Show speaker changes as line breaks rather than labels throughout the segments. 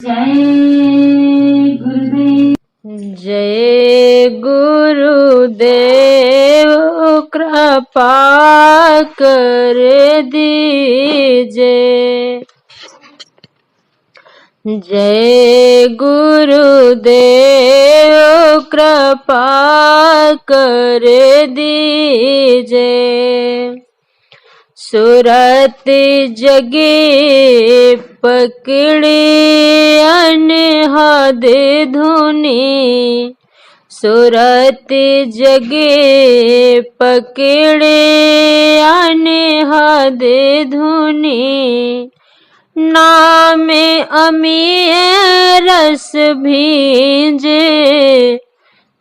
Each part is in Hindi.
जय गुरुदेव।
जय गुरुदेव कृपा कर दीजिए। जय गुरुदेव कृपा कर दीजिए। सूरत जगे पकड़ी अनहद धुनी। सूरत जगे पकड़े अनहद धुनी। नाम अमीय रस भींजे।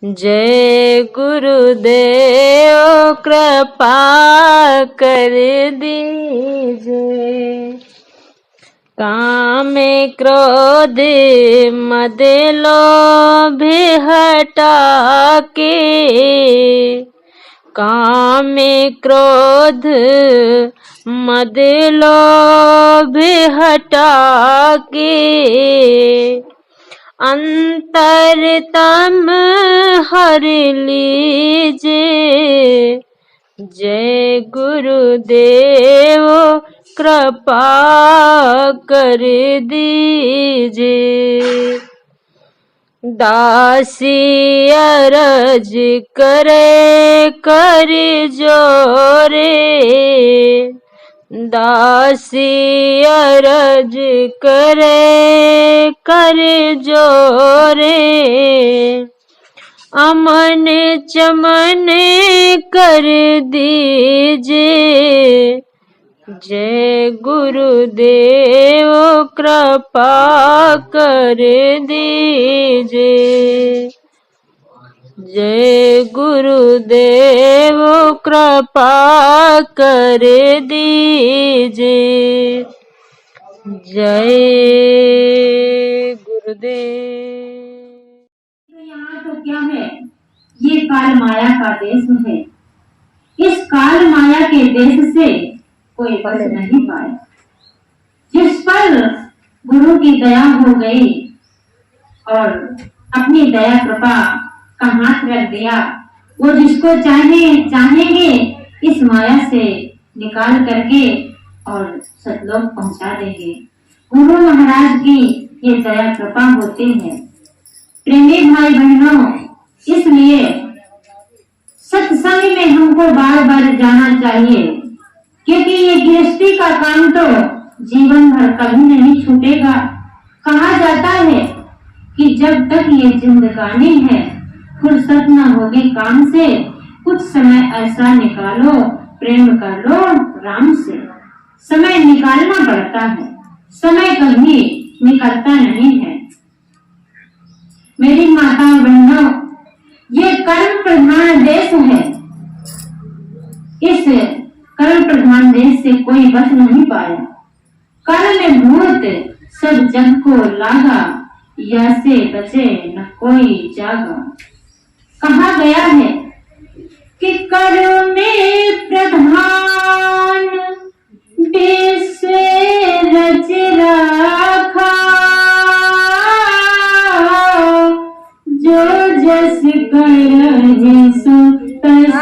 जय गुरुदेव कृपा कर दीजिए। काम क्रोध मद लोभ हटा के। काम क्रोध मद लोभ हटा के। अंतरतम हर लीजिए। जय गुरुदेव कृपा कर दीजिए। दासी अरज करे कर जोरे। दासी अरज करे कर जोरे। अमन चमन कर दीजिए। जय गुरुदेव कृपा कर दीजिए। जय गुरुदेव कृपा कर दीजिए। जय गुरुदेव।
तो यहाँ तो क्या है, ये काल माया का देश है। इस काल माया के देश से कोई बच नहीं पाए। जिस पर गुरु की दया हो गई और अपनी दया कृपा का हाथ रख दिया, वो जिसको चाहेंगे इस माया से निकाल करके और सतलोक पहुंचा देंगे। गुरु महाराज की ये दया कृपा होती है। प्रेमी भाई बहनों, इसलिए सत्संग में हमको बार बार जाना चाहिए, क्योंकि ये गृहस्थी का काम तो जीवन भर कभी नहीं छूटेगा। कहा जाता है कि जब तक ये जिंदगानी है, फुर्सत न होगी काम से, कुछ समय ऐसा निकालो, प्रेम कर लो राम से। समय निकालना पड़ता है, समय कभी निकलता नहीं है। मेरी माता बहनों, ये कर्म प्रधान देश है। इस कर्म प्रधान देश से कोई बच नहीं पाया। कर्म भूत सब जग को लागा, या से बचे न कोई जागा। कहा गया है कि कर्म प्रधान देश रच रखा। जो जस करहि सो तस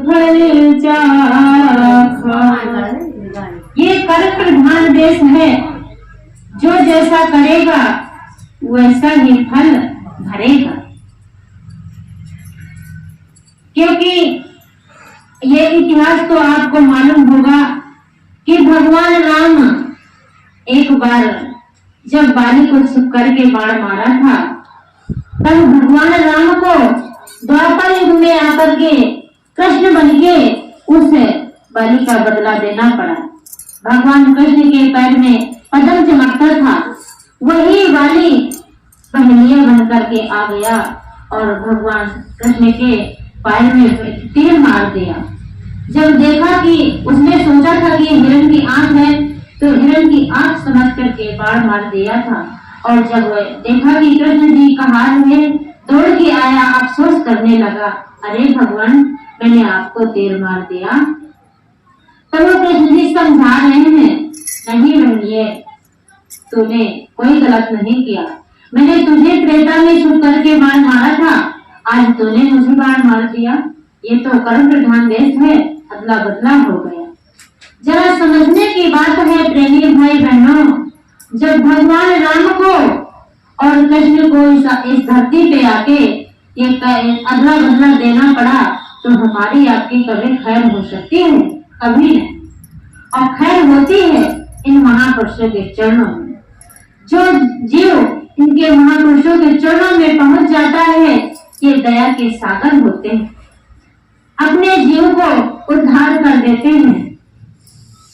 फल चाखा। ये कर्म प्रधान देश है। जो जैसा करेगा वैसा ही फल भरेगा। क्योंकि ये इतिहास तो आपको मालूम होगा कि भगवान राम एक बार जब बाली को छुप करके बाण मारा था, तब भगवान राम को द्वापर युग में आकर के कृष्ण बन के उस बाली का बदला देना पड़ा। भगवान कृष्ण के पैर में पद्म चमकता था, वही बाली पहलिया बन करके आ गया और भगवान कृष्ण के पैर में तीर मार दिया। जब देखा कि उसने सोचा था कि हिरण की आंख है, तो हिरण की आंख समझ करके बाण मार दिया था। और जब देखा कि कृष्ण जी का हाथ में, दौड़ के आया, अफसोस करने लगा, अरे भगवान, मैंने आपको तीर मार दिया। तब वो कृष्ण जी समझा रहे हैं, नहीं बनिए, तूने कोई गलत नहीं किया। मैंने तुझे त्रेता में छुप करके बाण मारा था, आज तूने मुझे बाण मार दिया। ये तो कर्म प्रधान देश है, अदला बदला हो गया। जरा समझने की बात है प्रेमी भाई बहनों, जब भगवान राम को और कृष्ण को इस धरती पे आके ये अदला बदला देना पड़ा, तो हमारी आपकी कभी खैर हो सकती है? कभी नहीं। और खैर होती है इन महापुरुषों के चरणों में। जो जीव इनके महापुरुषों के चरणों में पहुंच जाता है, ये दया के सागर होते हैं, अपने जीव को उद्धार कर देते हैं,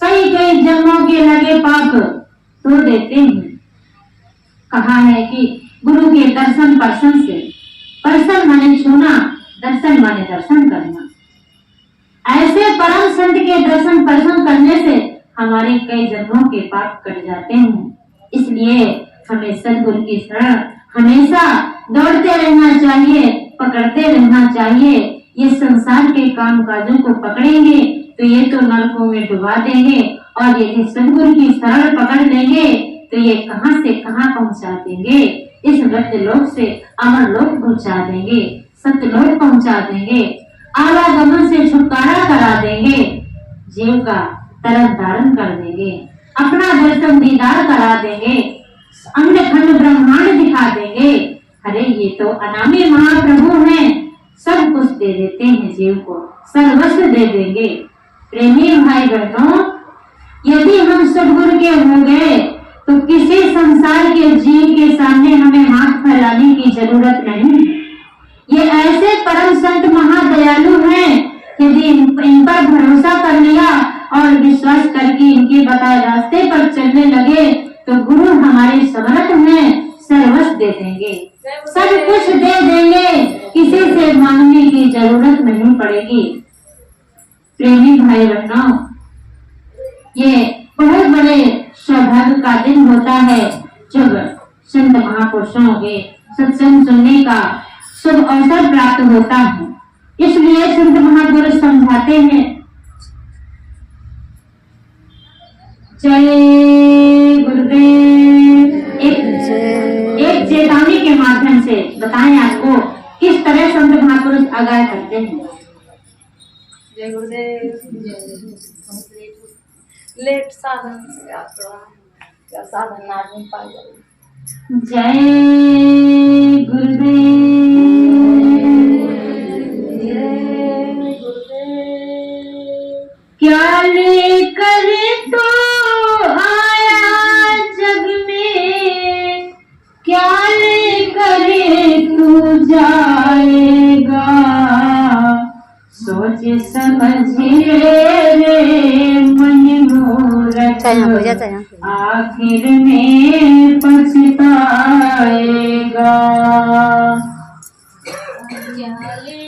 कई कई जन्मों के लगे पाप धो देते हैं। कहा है कि गुरु के दर्शन पर्सन से, पर्सन माने छूना, दर्शन माने दर्शन करना। ऐसे परम संत के दर्शन पर्सन करने से हमारे कई जन्मों के पाप कट जाते हैं। इसलिए हमें सद्गुरु की शरण हमेशा दौड़ते रहना चाहिए, पकड़ते रहना चाहिए। ये संसार के काम काजों को पकड़ेंगे तो ये तो नरकों में डुबा देंगे, और यदि सद्गुरु की शरण पकड़ लेंगे तो ये कहां से कहां पहुंचा देंगे, इस मृत्युलोक से अमर लोक पहुंचा देंगे, सत्यलोक पहुंचा देंगे, आवागमन से छुटकारा करा देंगे, जीव का तरन तारण कर देंगे, अपना दर्शन दीदार करा देंगे, अंड खंड ब्रह्मांड दिखा देंगे। अरे ये तो अनामी महाप्रभु हैं, सब कुछ दे देते हैं जीव को, सर्वस्व दे देंगे। प्रेमी भाई बहनों, यदि हम सद्गुरु के हो गए तो किसी संसार के जीव के सामने हमें हाथ फैलाने की जरूरत नहीं। ये ऐसे परम संत महादयालु हैं, यदि इन पर भरोसा कर लिया और विश्वास करके इनके बताए रास्ते पर चलने लगे तो गुरु हमारे समर्थ हैं, सर्वस्व दे देंगे, सब कुछ दे देंगे, किसी से मांगने की जरूरत नहीं पड़ेगी। प्रेमी भाई बहनों, ये बहुत बड़े सौभाग्य का दिन होता है जब संत महापुरुषों के सत्संग सुनने का शुभ अवसर प्राप्त होता है। इसलिए संत महापुरुष समझाते हैं, जय गुरुदेव। एक चेतावनी के माध्यम से बताएं आपको किस तरह संत महापुरुष आगाह करते हैं।
जय गुरुदेव। लेट साधन से आप क्या साधन ना मिल पाएगा।
जय गुरुदेव।
जय गुरुदेव।
क्या लेकर तो आया जग में, क्या लेकर तू जाएगा, सोच समझ रे मन मूरख, आखिर में पछताएगा।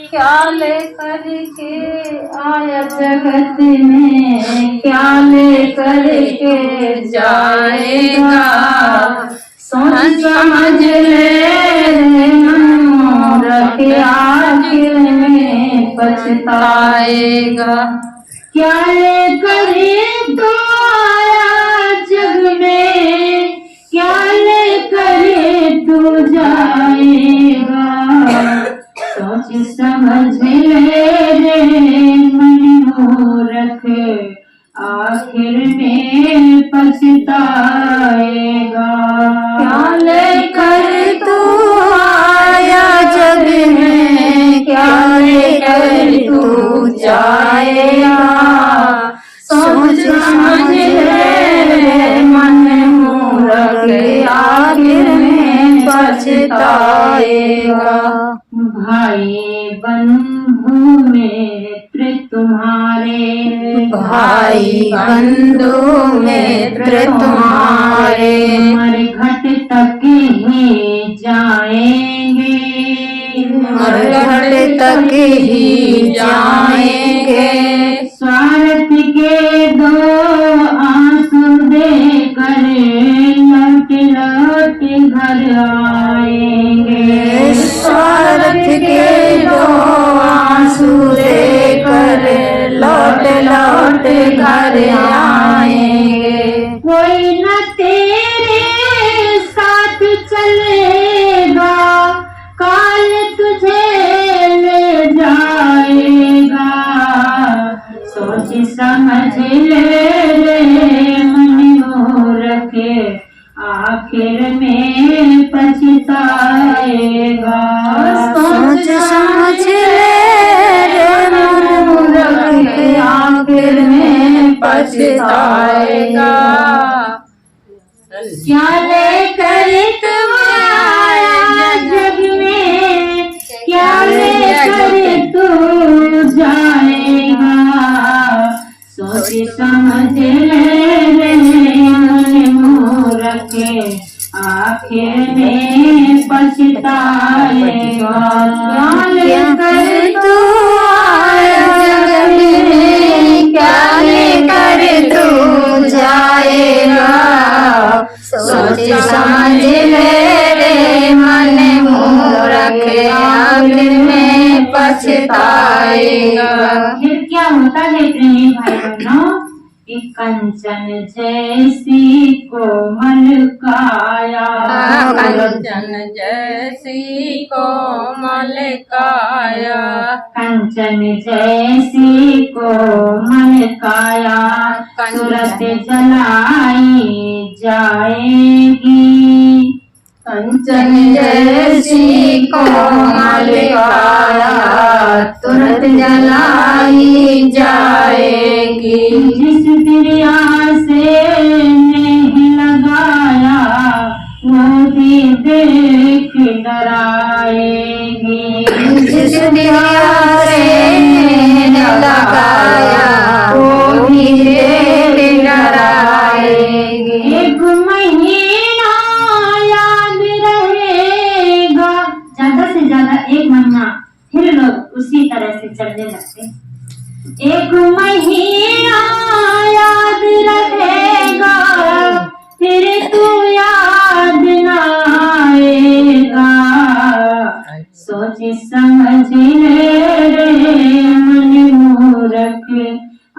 क्या लेकर के आया
जगत में, क्या लेकर के जाएगा, सोच समझ ले मन मूरख, आखिर में पछताएगा। क्या लेकर तो आया जग में, क्या लेकर तू जाएगा, सोच समझ ले मन मूरख, आखिर में पछताएगा।
क्या लेकर तू आया जग में, क्या लेकर तू जाएगा, सोच समझ ले मन मूरख, आखिर में पछताएगा।
भाई बंधु मित्र तुम्हारे,
भाई बंधु मित्र तुम्हारे,
मरघट तक ही जाएंगे,
मरघट तक ही जाएंगे,
स्वार्थ के दो आंसू देकर लौट लौट घर आएंगे,
स्वार्थ के दो आंसू देकर लौट लौट घर आएंगे।
कोई न तेरे समझ ले रे मन मूर्ख, आखिर में पछताएगा।
सोच समझ ले रे मन मूर्ख, आखिर में पछताएगा।
क्या लेकर तुम आया जग में, क्या लेकर तू जाएगा। सोच समझ ले रे मन मूर्ख, आखिर में पछताएगा। क्या लेकर
तू आया जग में, क्या लेकर तू जाएगा। सोच समझ ले रे मन मूर्ख, आखिर में पछताएगा।
फिर क्या होता है प्रेमी भाई बहनों, कि कंचन जैसी कोमल काया,
कंचन जैसी कोमल काया,
कंचन जैसी कोमल काया, तुरंत जलाई जाएगी।
कंचन जैसी कोमल काया, तुरंत जलाई जाएगी।
जिस दरिया से नहीं लगाया, वो भी देख डराएगी।
जिस दरिया से नहीं लगाया, वो भी देख डराएगी।
एक महीना याद रहेगा, ज्यादा से ज्यादा एक महीना, फिर लोग उसी तरह से चलने लगते। एक महीना याद रहेगा, फिर तू याद ना आएगा। सोच समझ ले रे मन मूर्ख,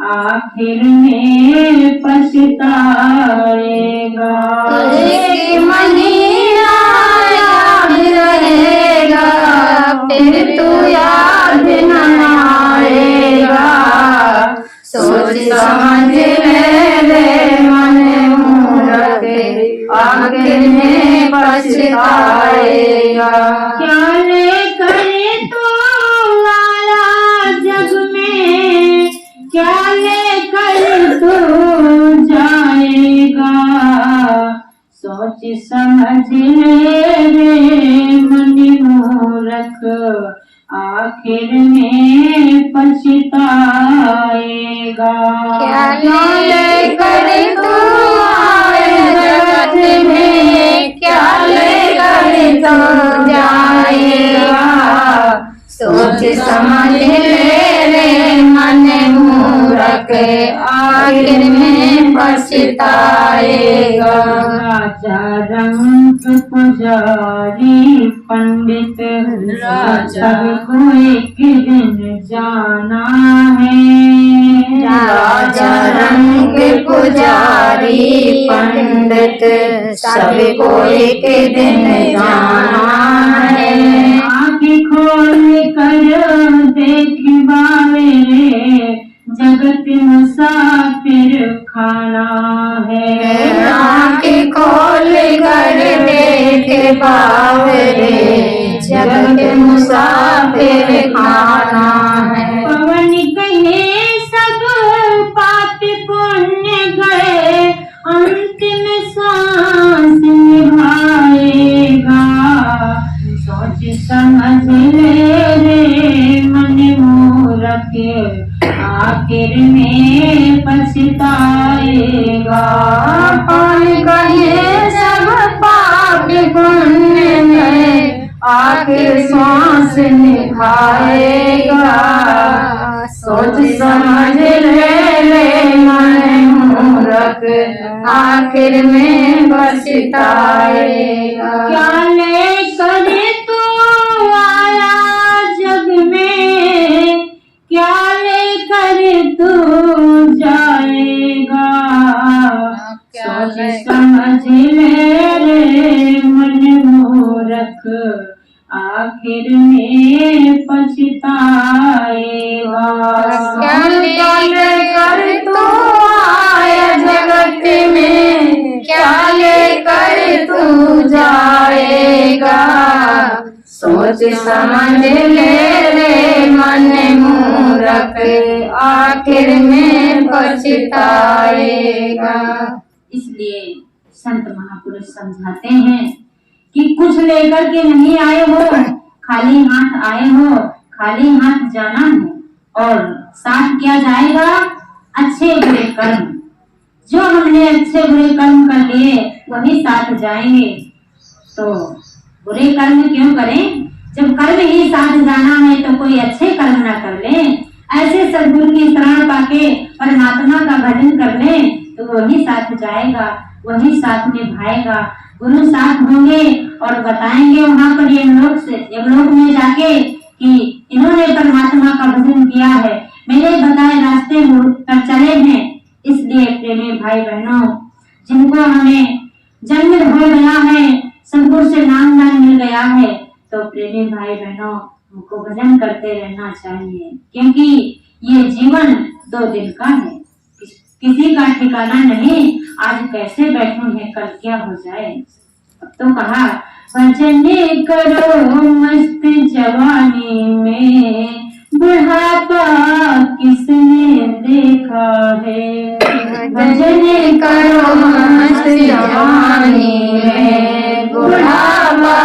आखिर में पछताएगा।
एक महीना याद रहेगा, फिर तू याद न आएगा। सोच समझ ले रे मन मूर्ख, आखिर में पछताएगा।
क्या लेकर तू आया जग में, क्या लेकर तू जाएगा। सोच समझ ले रे मन मूर्ख, आखिर में पछताएगा।
क्या लेकर तू आया जगत में, क्या लेकर तू जाएगा। सोच समझ ले रे मन मूर्ख, आखिर में पछताएगा।
राजा रंग पुजारी पंडित, सबको एक दिन जाना है।
राजा रंग पुजारी पंडित, सबको एक दिन जाना है।
आँखें खोल कर देख बावे रे, जगत मुसाफिर खाना है।
आँखें खोल कर देख बावरे, जगत मुसाफिर खाना है।
पवन कहे सब पाप पुण्य गए, अंतिम सांस निभाएगा। सोच समझ ले रे मन मूर्ख, आखिर में पछताएगा।
पवन कहे सब पाप पुण्य में, आखिर सांस निभाएगा। सोच समझ ले मन मूर्ख, आखिर में पछताएगा।
क्या लेकर तू आया जग में, क्या लेकर तू जाएगा। सोच समझ ले रे मन मूर्ख, आखिर में पछताएगा।
क्या लेकर
सोच समझ ले रे मन मूर्ख, आखिर में पछताएगा।
इसलिए संत महापुरुष समझाते हैं कि कुछ लेकर के नहीं आए हो, खाली हाथ आए हो, खाली हाथ जाना है। और साथ क्या जाएगा? अच्छे बुरे कर्म। जो हमने अच्छे बुरे कर्म कर लिए वही साथ जाएंगे। तो बुरे कर्म क्यों करें? जब कर्म ही साथ जाना है तो कोई अच्छे कर्म ना कर ले। ऐसे सद्गुरु की शरण पाके परमात्मा का भजन कर ले तो वही साथ जाएगा, वही साथ निभाएगा। गुरु साथ होंगे और बताएंगे वहां पर यमलोक में जाके कि इन्होंने परमात्मा का भजन किया है, मेरे बताए रास्ते पर चले हैं। इसलिए प्रेमी भाई बहनों, जिनको हमें जन्म हो गया है, सद्गुरु से नाम दान मिल गया है, तो प्रेमी भाई बहनों हमको भजन करते रहना चाहिए, क्योंकि ये जीवन 2 दिन का है, किसी का ठिकाना नहीं। आज कैसे बैठे हैं, कल क्या हो जाए। अब तो कहा भजन करो मस्त जवानी में, बुढ़ापा किसने देखा है।
भजन करो मस्त जवानी में, बुढ़ापा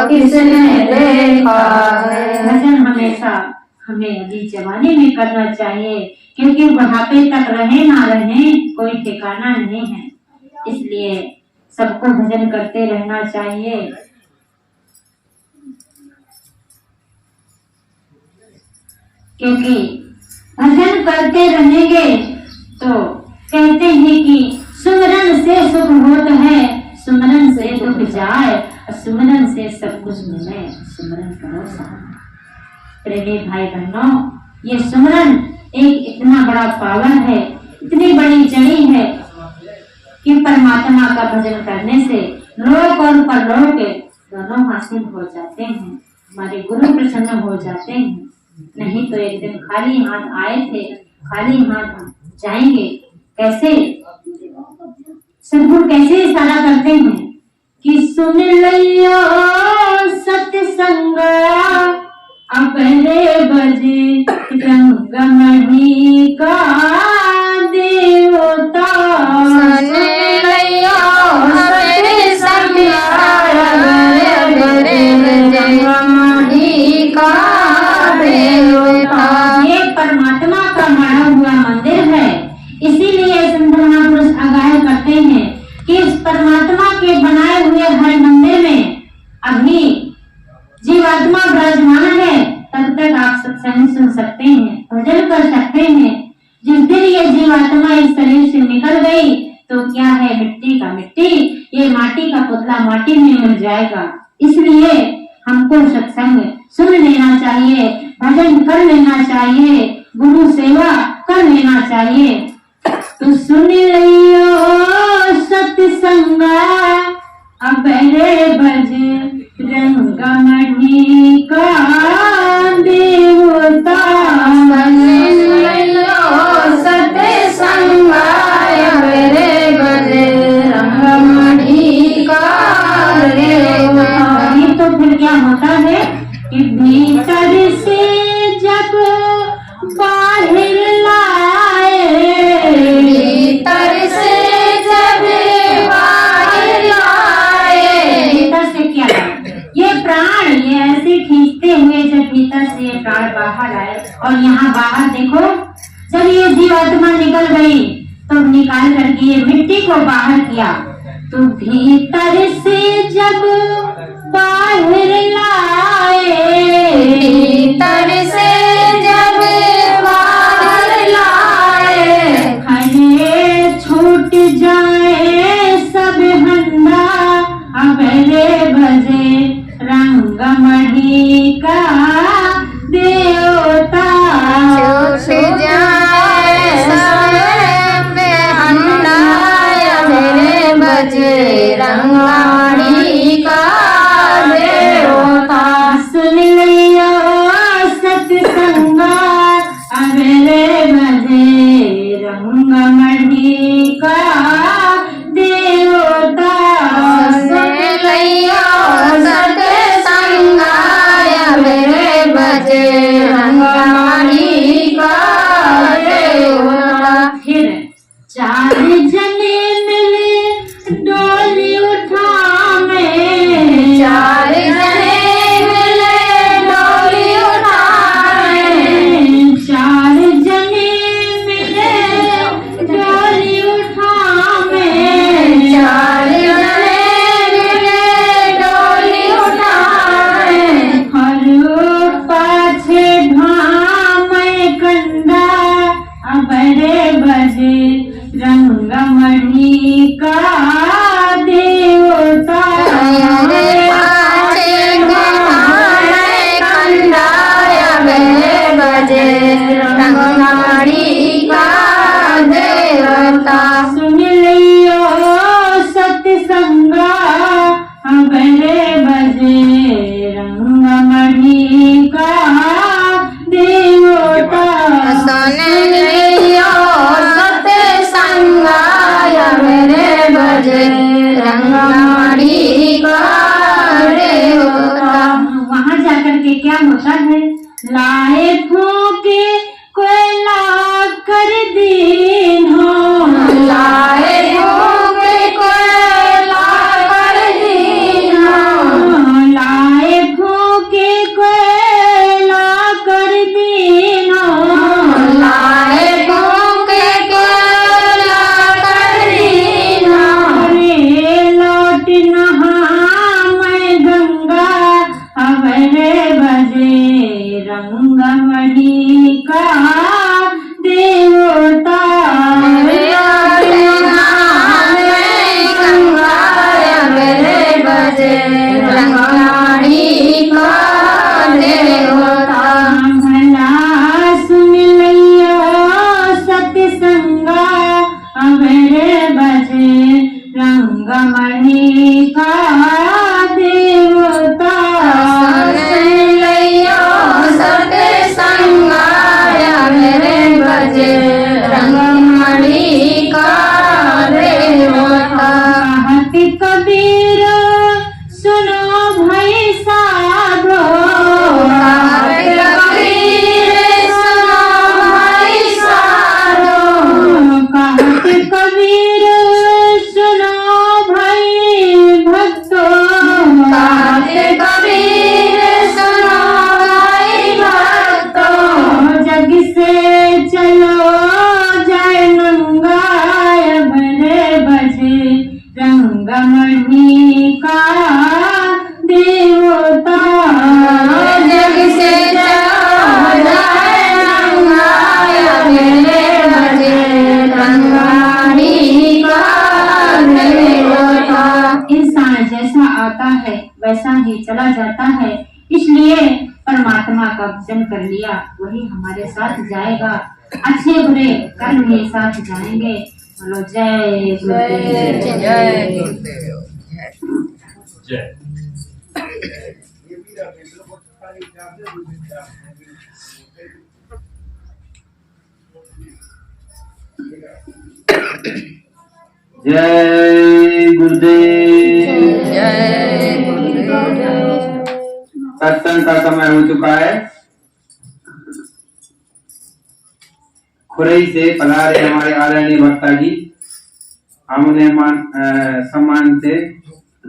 किसने देखा है।
भजन हमेशा हमें अभी जवानी में करना चाहिए, क्योंकि बुढ़ापे तक रहे ना रहे कोई ठिकाना नहीं है। इसलिए सबको भजन करते रहना चाहिए। क्योंकि भजन करते रहेंगे तो कहते हैं कि सुमरन से सुख होता है, सुमरन से दुख जाए, और सुमरन से सब कुछ मिले। सुमरन करो साथ। प्रेमी भाई बहनों, ये सुमरन एक इतना बड़ा पावन है, इतनी बड़ी जड़ी है कि परमात्मा का भजन करने से लोक और परलोक दोनों हासिल हो जाते हैं। हमारे गुरु प्रसन्न हो जाते हैं। नहीं तो एक दिन खाली हाथ आए थे, खाली हाथ जाएंगे। कैसे? सद्गुरु कैसे इशारा करते हैं कि सुन लियो सत्संग अब रे बजे रंगमणि का देवता।
सुन लियो सत्संग अब रे बजे रंगमणि का देवता।
ये परमात्मा का माना हुआ मंदिर है। इसीलिए संत महापुरुष आगाह करते हैं कि इस परमात्मा के बनाए हुए हर मंदिर में अभी जीवात्मा विराजमान है। तब तक आप सत्संग सुन सकते हैं, भजन कर सकते हैं। जिस दिन ये जीवात्मा इस शरीर से निकल गई तो क्या है, मिट्टी का मिट्टी, ये माटी का पुतला माटी में मिल जाएगा। इसलिए हमको सत्संग सुन लेना चाहिए, भजन कर लेना चाहिए, गुरु सेवा कर लेना चाहिए। तो सुन लियो सत्संग अब रे बज रंगमणि का देवता।
सुन लियो सत्संग अब रे बजे रंगमणि का देवता।
ये तो फिर क्या होता है कि भीतर से जब बाहर लाए,
भीतर से जब बाहर लाए।
भीतर से क्या लाए? ये प्राण ये ऐसे खींचते हुए जब भीतर से ये प्राण बाहर आए, और यहाँ बाहर देखो, जब ये जीवात्मा निकल गई तो निकाल करके ये मिट्टी को बाहर किया। तो भीतर से जब बाहर लाए,
भीतर से जब बाहर लाए।
खड़े छूट जाए सब हंडा अब रे बजे रंगमणि का देवता।
छूट जाए सब हंडा अब रे बजे रंगमणि का देवता।
सुन लियो सत्संग अब रे बजे रंगमणि का देवता।
सुन लियो सत्संग
वैसा ही चला जाता है। इसलिए परमात्मा का भजन कर लिया, वही हमारे साथ जाएगा। अच्छे बुरे कर्म ही साथ जाएंगे। बोलो जय गुरुदेव।
जय गुरुदेव।
जय।
जय गुरुदेव।
जय गुरुदेव।
सत्संग का समय हो चुका है। खुरई से पधारे हमारे आदरणीय वक्ता जी, हम उन्हें सम्मान से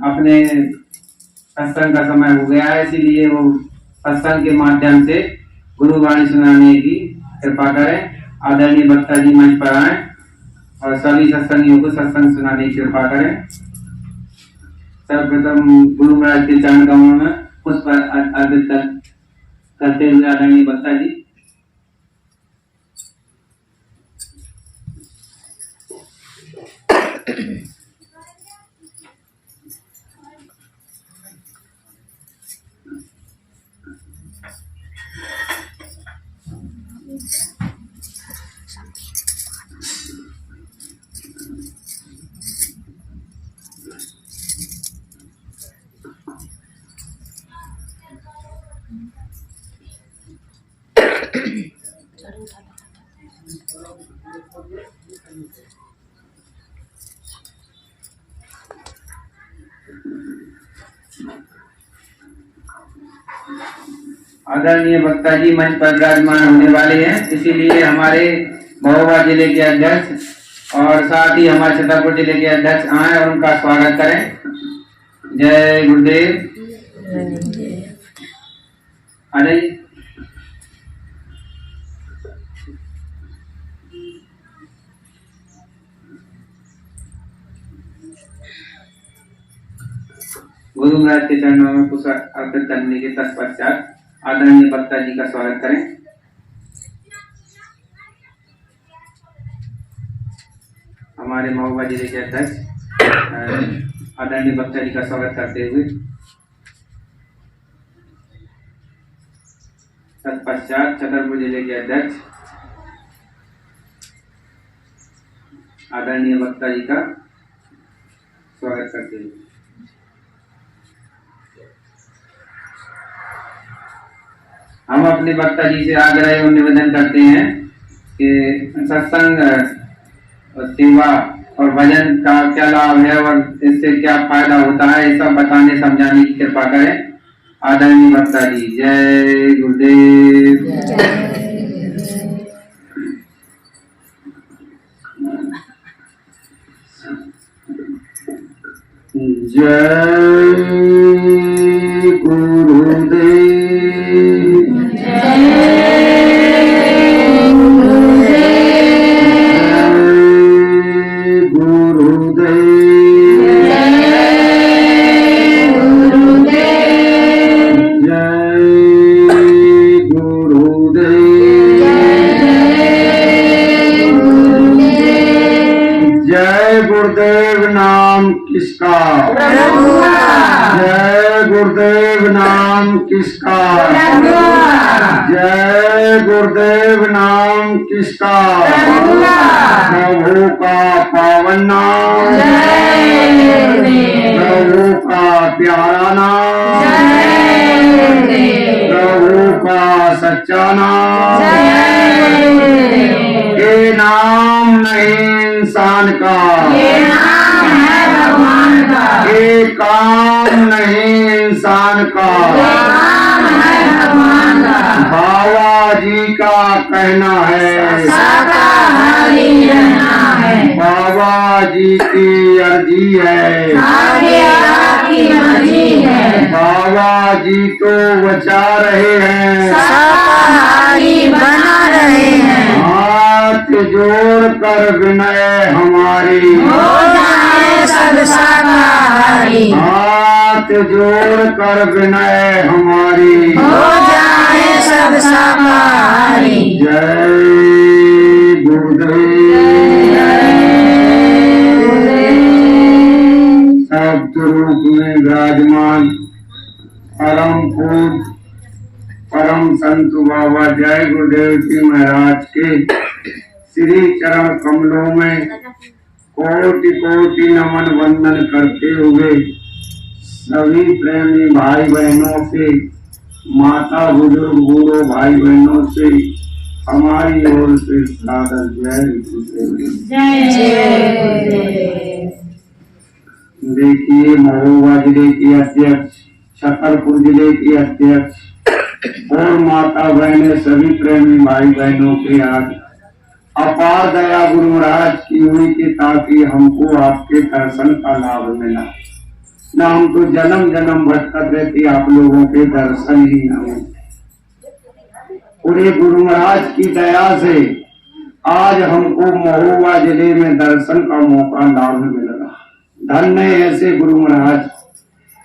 अपने सत्संग का समय हो गया है, इसीलिए वो सत्संग के माध्यम से गुरुवाणी सुनाने की कृपा करें। आदरणीय वक्ता जी मंच पर आए और सभी सत्संगियों को सत्संग सुनाने की कृपा करें। सर्वप्रथम गुरु महाराज के चरण कमलों में पुष्प अर्पित करते हुए आदरणीय वक्ता जी। आदरणीय वक्ता जी मंच पर विराजमान होने वाले हैं, इसीलिए हमारे महोबा जिले के अध्यक्ष और साथ ही हमारे छतरपुर जिले के अध्यक्ष आए और उनका स्वागत करें। जय गुरुदेव। अरे गुरु महाराज के चरणों में पुष्प अर्पित करने के तत्पश्चात आदरणीय वक्ता जी का स्वागत करें। हमारे महोबा जिले के अध्यक्ष आदरणीय वक्ता जी का स्वागत करते हुए तत्पश्चात छतरपुर जिले के अध्यक्ष आदरणीय वक्ता जी का स्वागत करते हुए हम अपने वक्ता जी से आग्रह एवं निवेदन करते हैं कि सत्संग सेवा और भजन का क्या लाभ है और इससे क्या फायदा होता है, ये सब बताने समझाने की कृपा करें। आदरणीय वक्ता जी। जय गुरुदेव। जय गुरुदेव। गुरुदेव नाम किसका? जय गुरुदेव नाम किसका? जय गुरुदेव नाम किसका? प्रभु का पावन नाम, प्रभु का प्यारा नाम, प्रभु का सच्चा नाम। ये नाम नहीं इंसान का, ये नाम है भगवान का। ये काम नहीं इंसान का, ये काम है भगवान का। बाबा जी का कहना है शाकाहारी रहना है, बाबा जी की अर्जी है, आगे आपकी मर्जी है। बाबा जी तो बचा रहे हैं, शाकाहारी बना रहे हैं। हाथ जोड़ कर विनय हमारी हो जाए सब शाकाहारी, हाथ जोड़ कर विनय हमारी हो जाए सब शाकाहारी। जय गुरुदेव। शब्द रूप में विराजमान परम पूज्य परम संत बाबा जय गुरुदेव जी महाराज के श्री चरण कमलों में कोटि कोटि नमन वंदन करते हुए सभी प्रेमी भाई बहनों से, माता बुजुर्ग बूढ़ो भाई बहनों से हमारी ओर से सादर जय गुरुदेव। देखिए, महोबा जिले के अध्यक्ष, छतरपुर जिले के अध्यक्ष और माता बहने सभी प्रेमी भाई बहनों के आज अपार दया गुरु महाराज की हुई कि ताकि हमको आपके दर्शन का लाभ मिला। न हम तो जन्म जन्म भटकते रहते, आप लोगों के दर्शन ही न हो। पूरे गुरु महाराज की दया से आज हमको महोबा जिले में दर्शन का मौका लाभ मिल रहा। धन्य ऐसे गुरु महाराज,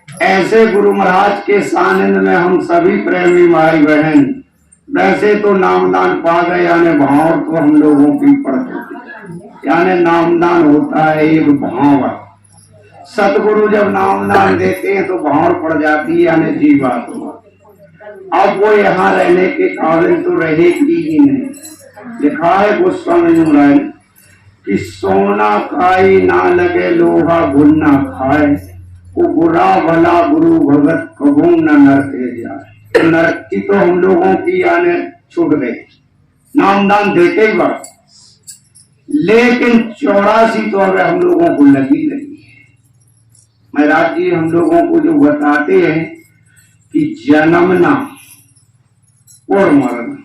ऐसे गुरु महाराज के सानिध्य में हम सभी प्रेमी भाई बहन वैसे तो नामदान पा गए, यानी भाव तो हम लोगों की पड़ती, यानी नामदान होता है एक भाव। सतगुरु जब नामदान देते हैं तो भाव पड़ जाती है, यानी जीवात्मा। अब वो यहाँ रहने के काबिल तो रहेगी ही नहीं। लिखा है गोस्वामी महाराज कि सोना खाई ना लगे लोहा गुण ना खाए, वो बुरा भला गुरु भगत कबू न नरके जाए। नरक की तो हम लोगों की यानी छूट गई, नामदान देते ही बात, लेकिन 84 तो अब हम लोगों को लगी है। महाराज जी हम लोगों को जो बताते हैं कि जन्मना और मरना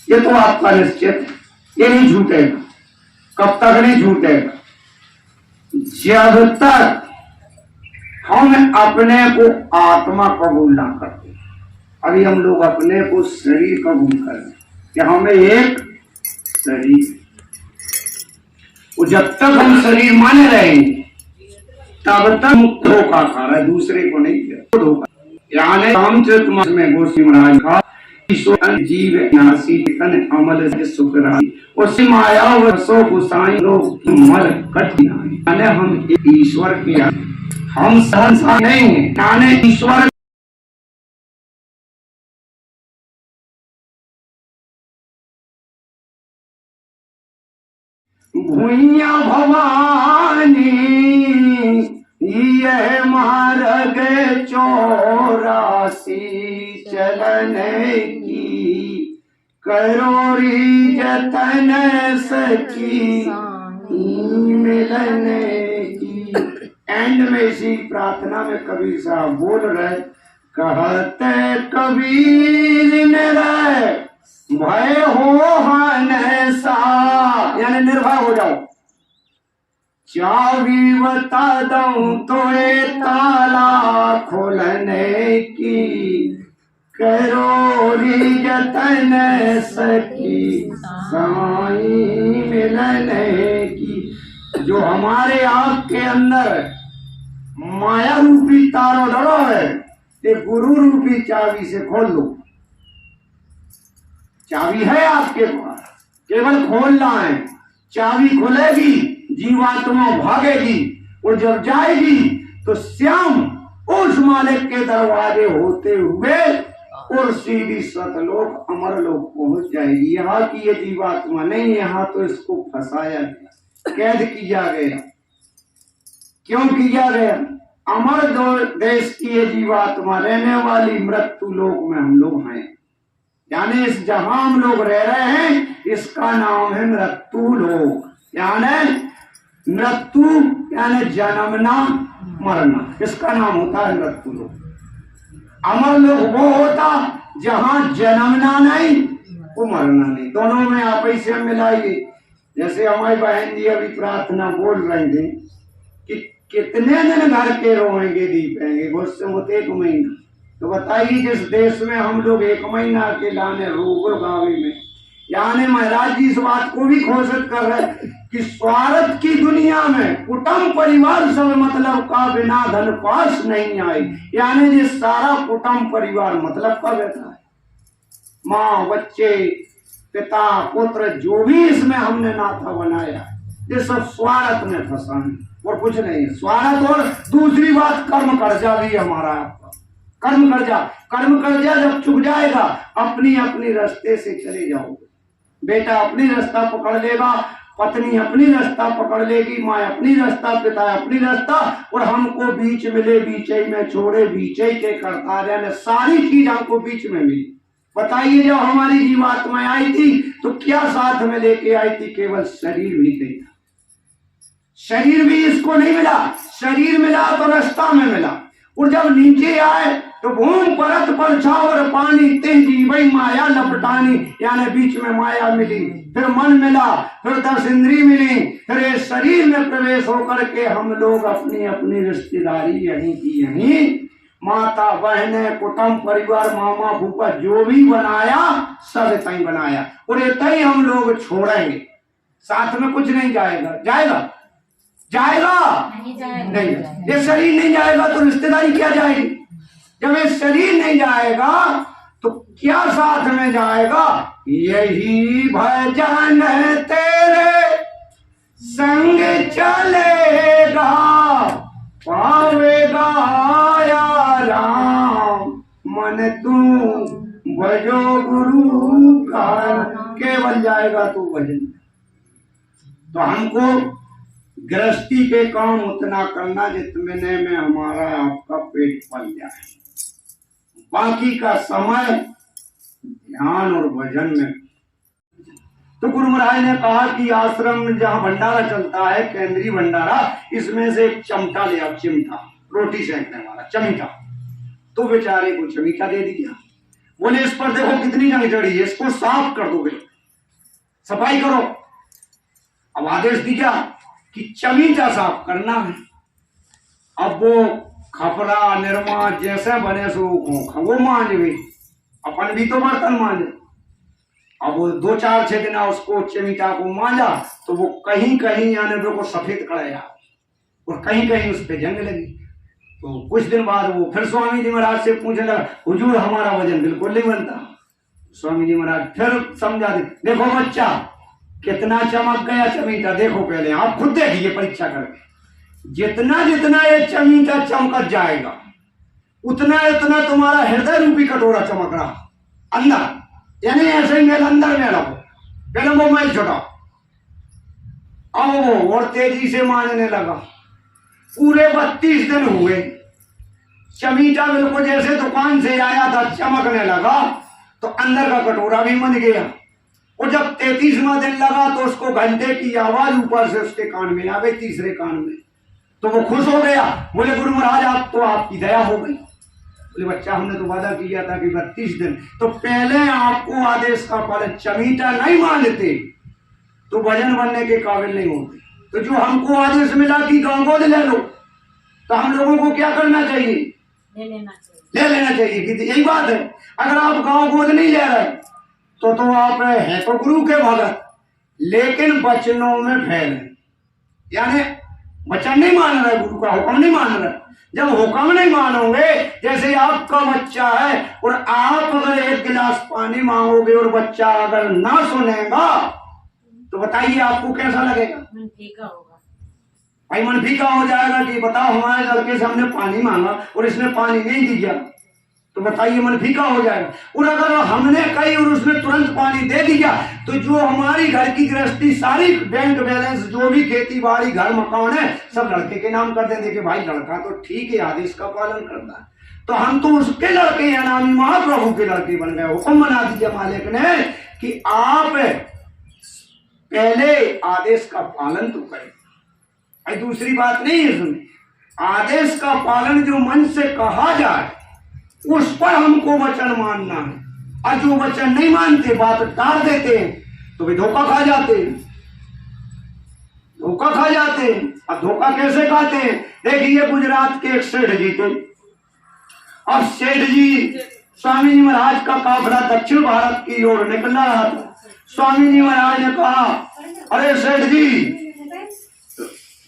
ये तो आपका निश्चित, ये नहीं झूठेगा। कब तक नहीं झूठेगा? जब तक हम अपने को आत्मा कबूल ना करते। अभी हम लोग अपने को शरीर कबूल करें कि हमें एक शरीर, वो जब तक हम शरीर माने रहेंगे तब तक मुक्त धोखा खा रहा है, दूसरे को नहीं किया धोखा। यानी रामचरित मानस में गोस्वामी महाराज का ईश्वर जीव नासी तन अमल से सुख राई उसी माया वसो गुसाई लोग मर कठिनाई। यानी हम ईश्वर के, हम संसार नहीं है, यानी ईश्वर भुइया भवानी यह मार्ग 84 चलने की, करोरी जतन सखी मिलने की। एंड में इसी प्रार्थना में कबीर साहब बोल रहे, कहते कबीर ने रहे भय हो हनसा, यानी निर्भय हो जाओ। चाबी बता दूं तो ये ताला खोलने की, करोरी जतन सखी साईं मिलने की। जो हमारे आप के अंदर माया रूपी तारो डरो है, ये गुरु रूपी चाबी से खोल लो। चाबी है आपके पास, केवल खोलना है। चाबी खुलेगी, जीवात्मा भागेगी, और जब जाएगी तो श्याम उस मालिक के दरवाजे होते हुए और सीधी सतलोक अमरलोक पहुंच जाएगी। यहाँ की ये जीवात्मा नहीं, यहाँ तो इसको फंसाया गया, कैद किया गया। क्यों किया गया? अमर देश की ये जीवात्मा रहने वाली मृत्यु लोक में हम लोग हैं, यानी इस जहां हम लोग रह रहे हैं इसका नाम है मृत्यु लोक। यानी मृत्यु यानी जन्मना मरना, इसका नाम होता है मृत्यु लोक। अमर लोक वो होता जहां जन्मना नहीं वो मरना नहीं, दोनों में आप ऐसे मिलाइए। जैसे हमारी बहन जी अभी प्रार्थना बोल रहे थे कि कितने दिन घर के रोएंगे दीपेंगे, गुस्से होते 1 महीना। तो बताइए जिस देश में हम लोग 1 महीना के लाने रूबरू गावी में, यानी महाराज जी इस बात को भी घोषित कर रहे कि स्वार्थ की दुनिया में कुटुंब परिवार सब मतलब का बिना धन पास नहीं आए। यानी ये सारा कुटुंब परिवार मतलब का रहता है, माँ बच्चे पिता पुत्र जो भी इसमें हमने नाता बनाया ये सब स्वार्थ में फंसा है और कुछ नहीं है। स्वार्थ और दूसरी बात कर्म कर्जा भी हमारा आपका कर्म कर जा, कर्म कर जा। जब चुक जाएगा अपनी अपनी रास्ते से चले जाओगे। बेटा अपनी रास्ता पकड़ लेगा, पत्नी अपनी रास्ता पकड़ लेगी, माँ अपनी रास्ता, पिता अपनी रास्ता, और हमको बीच मिले बीचे में छोड़े बीचे के करता रहने। सारी चीज हमको बीच में मिली। बताइए जब हमारी जीवात्मा आई थी तो क्या साथ में लेके आई थी? केवल शरीर भी नहीं था। शरीर भी इसको नहीं मिला, शरीर मिला तो रास्ता में मिला। और जब नीचे आए तो भूम परत पर छावर पानी, तेजी वही माया लपटानी, यानी बीच में माया मिली, फिर मन मिला, फिर 10 इंद्रिय मिली, फिर इस शरीर में प्रवेश होकर के हम लोग अपनी अपनी रिश्तेदारी यहीं की यहीं, माता बहने कुटुंब परिवार मामा फूफा जो भी बनाया सब इतना ही बनाया, और इतना ही हम लोग छोड़ेंगे। साथ में कुछ नहीं जाएगा। जाएगा? जाएगा नहीं। ये शरीर नहीं जाएगा तो रिश्तेदारी क्या जाएगी? जब ये शरीर नहीं जाएगा तो क्या साथ में जाएगा? यही भजन तेरे संग चलेगा, पावेगा या राम, मन तू भजो गुरु का, केवल जाएगा तो भजन। तो हमको गृहस्थी के काम उतना करना जितने में हमारा आपका पेट पल जाए, बाकी का समय ध्यान और भजन में। तो गुरु महाराज ने कहा कि आश्रम में जहाँ भंडारा चलता है, केंद्रीय भंडारा, इसमें से एक चमटा ले आओ, चिमटा, रोटी सेकने वाला चमीटा। तो बेचारे को चमीटा दे दिया। बोले इस पर देखो कितनी जंग चढ़ी है, इसको साफ कर दो, सफाई करो। अब आदेश दिया कि चमीटा साफ करना है। अब वो खपरा निर्मा जैसे बने सो वो मांझ भी, अपन भी तो बर्तन मांझे। अब वो 2-4-6 दिन उसको चमीटा को मांझा तो वो कहीं कहीं यानी देखो सफेद कड़ाया और कहीं कहीं उस पर जंग लगी। तो कुछ दिन बाद वो फिर स्वामी जी महाराज से पूछने लगा, हुजूर हमारा वजन बिल्कुल नहीं बनता। स्वामी जी महाराज फिर समझा दे, देखो बच्चा कितना चमक गया चमीटा, देखो पहले आप खुद देखिए परीक्षा करके। जितना जितना ये चमीटा चमकत जाएगा उतना उतना तुम्हारा हृदय रूपी कटोरा चमक रहा अंदर, यानी ऐसे ही मेल अंदर में रखो, पहले वो मैल छोटा। अब वो और तेजी से मानने लगा। पूरे 32 दिन हुए, चमीटा बिल्कुल जैसे दुकान से आया था चमकने लगा, तो अंदर का कटोरा भी मन गया। और जब 33वां दिन लगा तो उसको घंटे की आवाज ऊपर से उसके कान में आ गई, तीसरे कान में। तो वो खुश हो गया। बोले गुरु महाराज आप तो आपकी दया हो गई। बोले बच्चा हमने तो वादा किया था कि 32 दिन, तो पहले आपको आदेश का पालन, चमीटा नहीं मानते तो भजन बनने के काबिल नहीं होते। तो जो हमको आदेश मिला कि गाँव गोद ले लो, तो हम लोगों को क्या करना चाहिए? ले लेना चाहिए कि यही बात है। अगर आप गाँव गोद नहीं ले रहे तो आप है तो गुरु के भगत, लेकिन वचनों में फैल है, यानी वचन नहीं मान रहे, गुरु का हुक्म नहीं मान रहे। जब हुक्म नहीं मानोगे, जैसे आपका बच्चा है और आप अगर 1 गिलास पानी मांगोगे और बच्चा अगर ना सुनेगा तो बताइए आपको कैसा लगेगा?
मन फीका होगा
भाई, मन फीका हो जाएगा कि बताओ हमारे लड़के से हमने पानी मांगा और इसने पानी नहीं दिया, तो बताइए मन फीका हो जाएगा। और अगर हमने कही और उसने तुरंत पानी दे दिया तो जो हमारी घर की गृहस्थी सारी बैंक बैलेंस जो भी खेती बाड़ी घर मकान है सब लड़के के नाम कर देंगे कि भाई लड़का तो ठीक है, आदेश का पालन करता है। तो हम तो उसके लड़के हैं, नामी महाप्रभु के लड़के बन गए। हुक्म बना दिया मालिक ने कि आप पहले आदेश का पालन तो करें। भाई दूसरी बात नहीं है, सुनिए, आदेश का पालन जो मन से कहा जाए उस पर हमको वचन मानना है। और जो वचन नहीं मानते, बात टाल देते हैं, तो वे धोखा खा जाते हैं, धोखा खा जाते हैं। अब धोखा कैसे खाते हैं? देखिए गुजरात के एक सेठ जी थे। अब सेठ जी स्वामी जी महाराज का काफिला दक्षिण भारत की ओर निकल रहा था। स्वामी जी महाराज ने कहा, अरे सेठ जी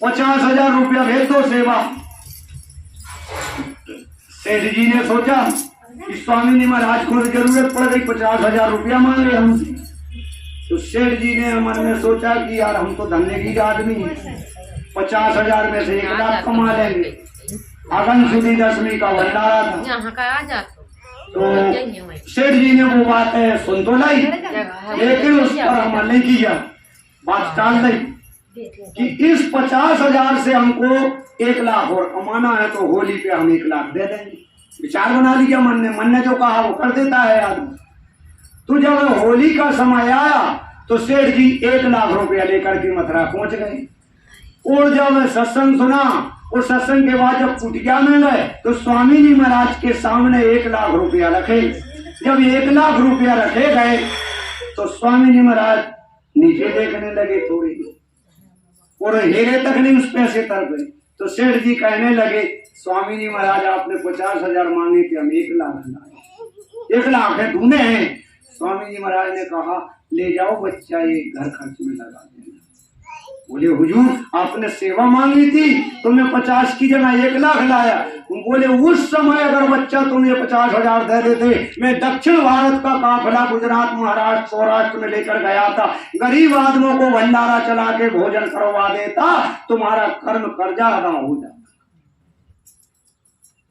50,000 रुपया भेज दो सेवा। सेठ जी ने सोचा कि स्वामी जी महाराज को जरूरत पड़ गई, 50,000 रुपया मांगे हमसे। तो सेठ जी ने मन में सोचा कि यार हम तो धन्य की आदमी हैं, 50,000 में से 1 लाख कमा लेंगे। अगन सुदी दसवीं का भंडारा था।
यहाँ का आ जा
तो सेठ जी ने वो बात है सुन तो लाई, लेकिन उस पर अमल नहीं किया। बात टाल दी कि इस 50,000 से हमको 1 लाख और कमाना है, तो होली पे हम 1 लाख दे देंगे। विचार बना लिया मन ने जो कहा वो कर देता है आदमी। तो जब होली का समय आया तो सेठ जी 1 लाख रुपया लेकर के मथुरा पहुंच गए। और जब सत्संग सुना और सत्संग के बाद जब कुटिया में गए तो स्वामी जी महाराज के सामने 1 लाख रुपया रखे। जब 1 लाख रुपया रखे गए तो स्वामी जी महाराज नीचे देखने लगे थोड़ी, और हीरे तक नहीं उस पैसे तर गए। तो सेठ जी कहने लगे स्वामी जी महाराज आपने 50,000 मांगे थे, हम 1 लाख लाए। 1 लाख है दूने हैं। स्वामी जी महाराज ने कहा ले जाओ बच्चा, ये घर खर्च में लगा देना। बोले हुजूर आपने सेवा मांगी थी तो मैं 50 की जगह 1 लाख लाया। बोले उस समय अगर बच्चा तुम ये 50,000 दे देते, मैं दक्षिण भारत का काफिला गुजरात महाराष्ट्र सौराष्ट्र में लेकर गया था, गरीब आदमियों को भंडारा चला के भोजन करवा देता, तुम्हारा कर्म कर्जा अदा हो जाता।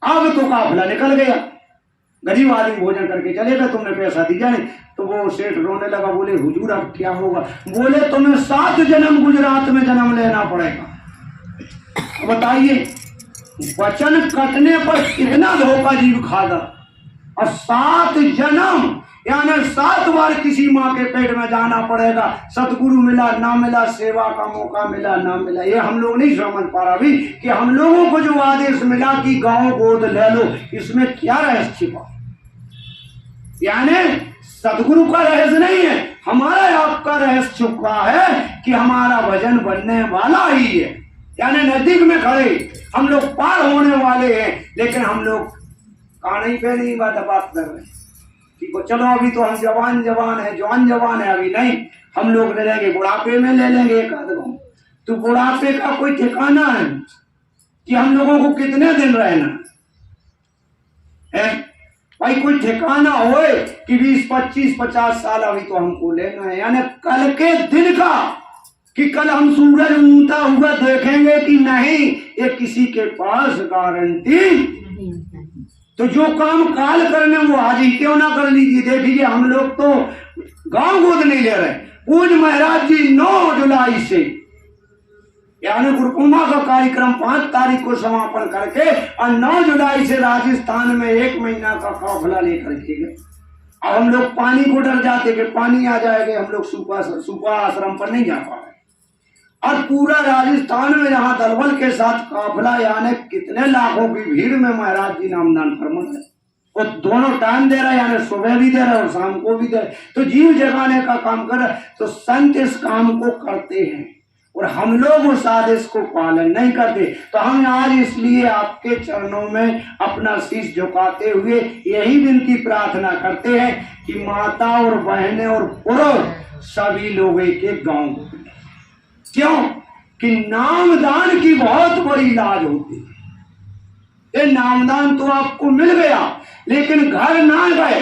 अब तो काफिला निकल गया, गरीब आदमी भोजन करके चले गए, तुमने पैसा दिया नहीं। तो वो सेठ रोने लगा, बोले हुजूर अब क्या होगा? बोले तुम्हें 7 जन्म गुजरात में जन्म लेना पड़ेगा। बताइए वचन कटने पर कितना धोखा जीव खादा। और 7 जन्म यानी 7 बार किसी माँ के पेट में जाना पड़ेगा। सतगुरु मिला ना मिला, सेवा का मौका मिला ना मिला, ये हम लोग नहीं समझ पा रहा अभी कि हम लोगों को जो आदेश मिला कि गाँव गोद ले लो, इसमें क्या रहस्य छिपा। यानी सतगुरु का रहस्य नहीं है, हमारा आपका रहस्य छुपा है कि हमारा भजन बनने वाला ही है। यानी नजदीक में खड़े हम लोग पार होने वाले हैं, लेकिन हम लोग कानी पे नहीं बात कर रहे कि चलो अभी तो हम जवान है, जवान है, अभी नहीं, हम लोग ले लेंगे बुढ़ापे में, ले लेंगे एक आध गाँव। तो बुढ़ापे का कोई ठिकाना है कि हम लोगों को कितने दिन रहना है? भाई कोई ठिकाना होए कि 20, 25, 50 साल अभी तो हमको लेना है। यानी कल के दिन का कि कल हम सूरज ऊंचा हुआ देखेंगे कि नहीं, ये किसी के पास गारंटी। तो जो काम काल करने वो आज ही क्यों ना कर लीजिए। देखिए हम लोग तो गांव गोद नहीं ले रहे। पूज्य महाराज जी 9 जुलाई से यानी गुरुकुमा का कार्यक्रम 5 तारीख को समापन करके और 9 जुलाई से राजस्थान में 1 महीना का काफिला लेकर के गए। अब हम लोग पानी को डर जाते कि पानी आ जाएगा, हम लोग सुपा आश्रम पर नहीं जा पा रहे। और पूरा राजस्थान में जहाँ दलबल के साथ काफिला यानी कितने लाखों की भीड़ में महाराज जी नामदान फरमान है, और दोनों टाइम दे रहा है, यानी सुबह भी दे रहा है और शाम को भी दे रहा है। तो जीव जगाने का काम कर रहा है। तो संत इस काम को करते हैं और हम लोग उस आदेश को पालन नहीं करते। तो हम आज इसलिए आपके चरणों में अपना शीश झुकाते हुए यही विनती प्रार्थना करते हैं कि माता और बहनें और पुरुष सभी लोग एक एक गाँव, क्यों कि नामदान की बहुत बड़ी लाज होती है। ये नामदान तो आपको मिल गया, लेकिन घर ना गए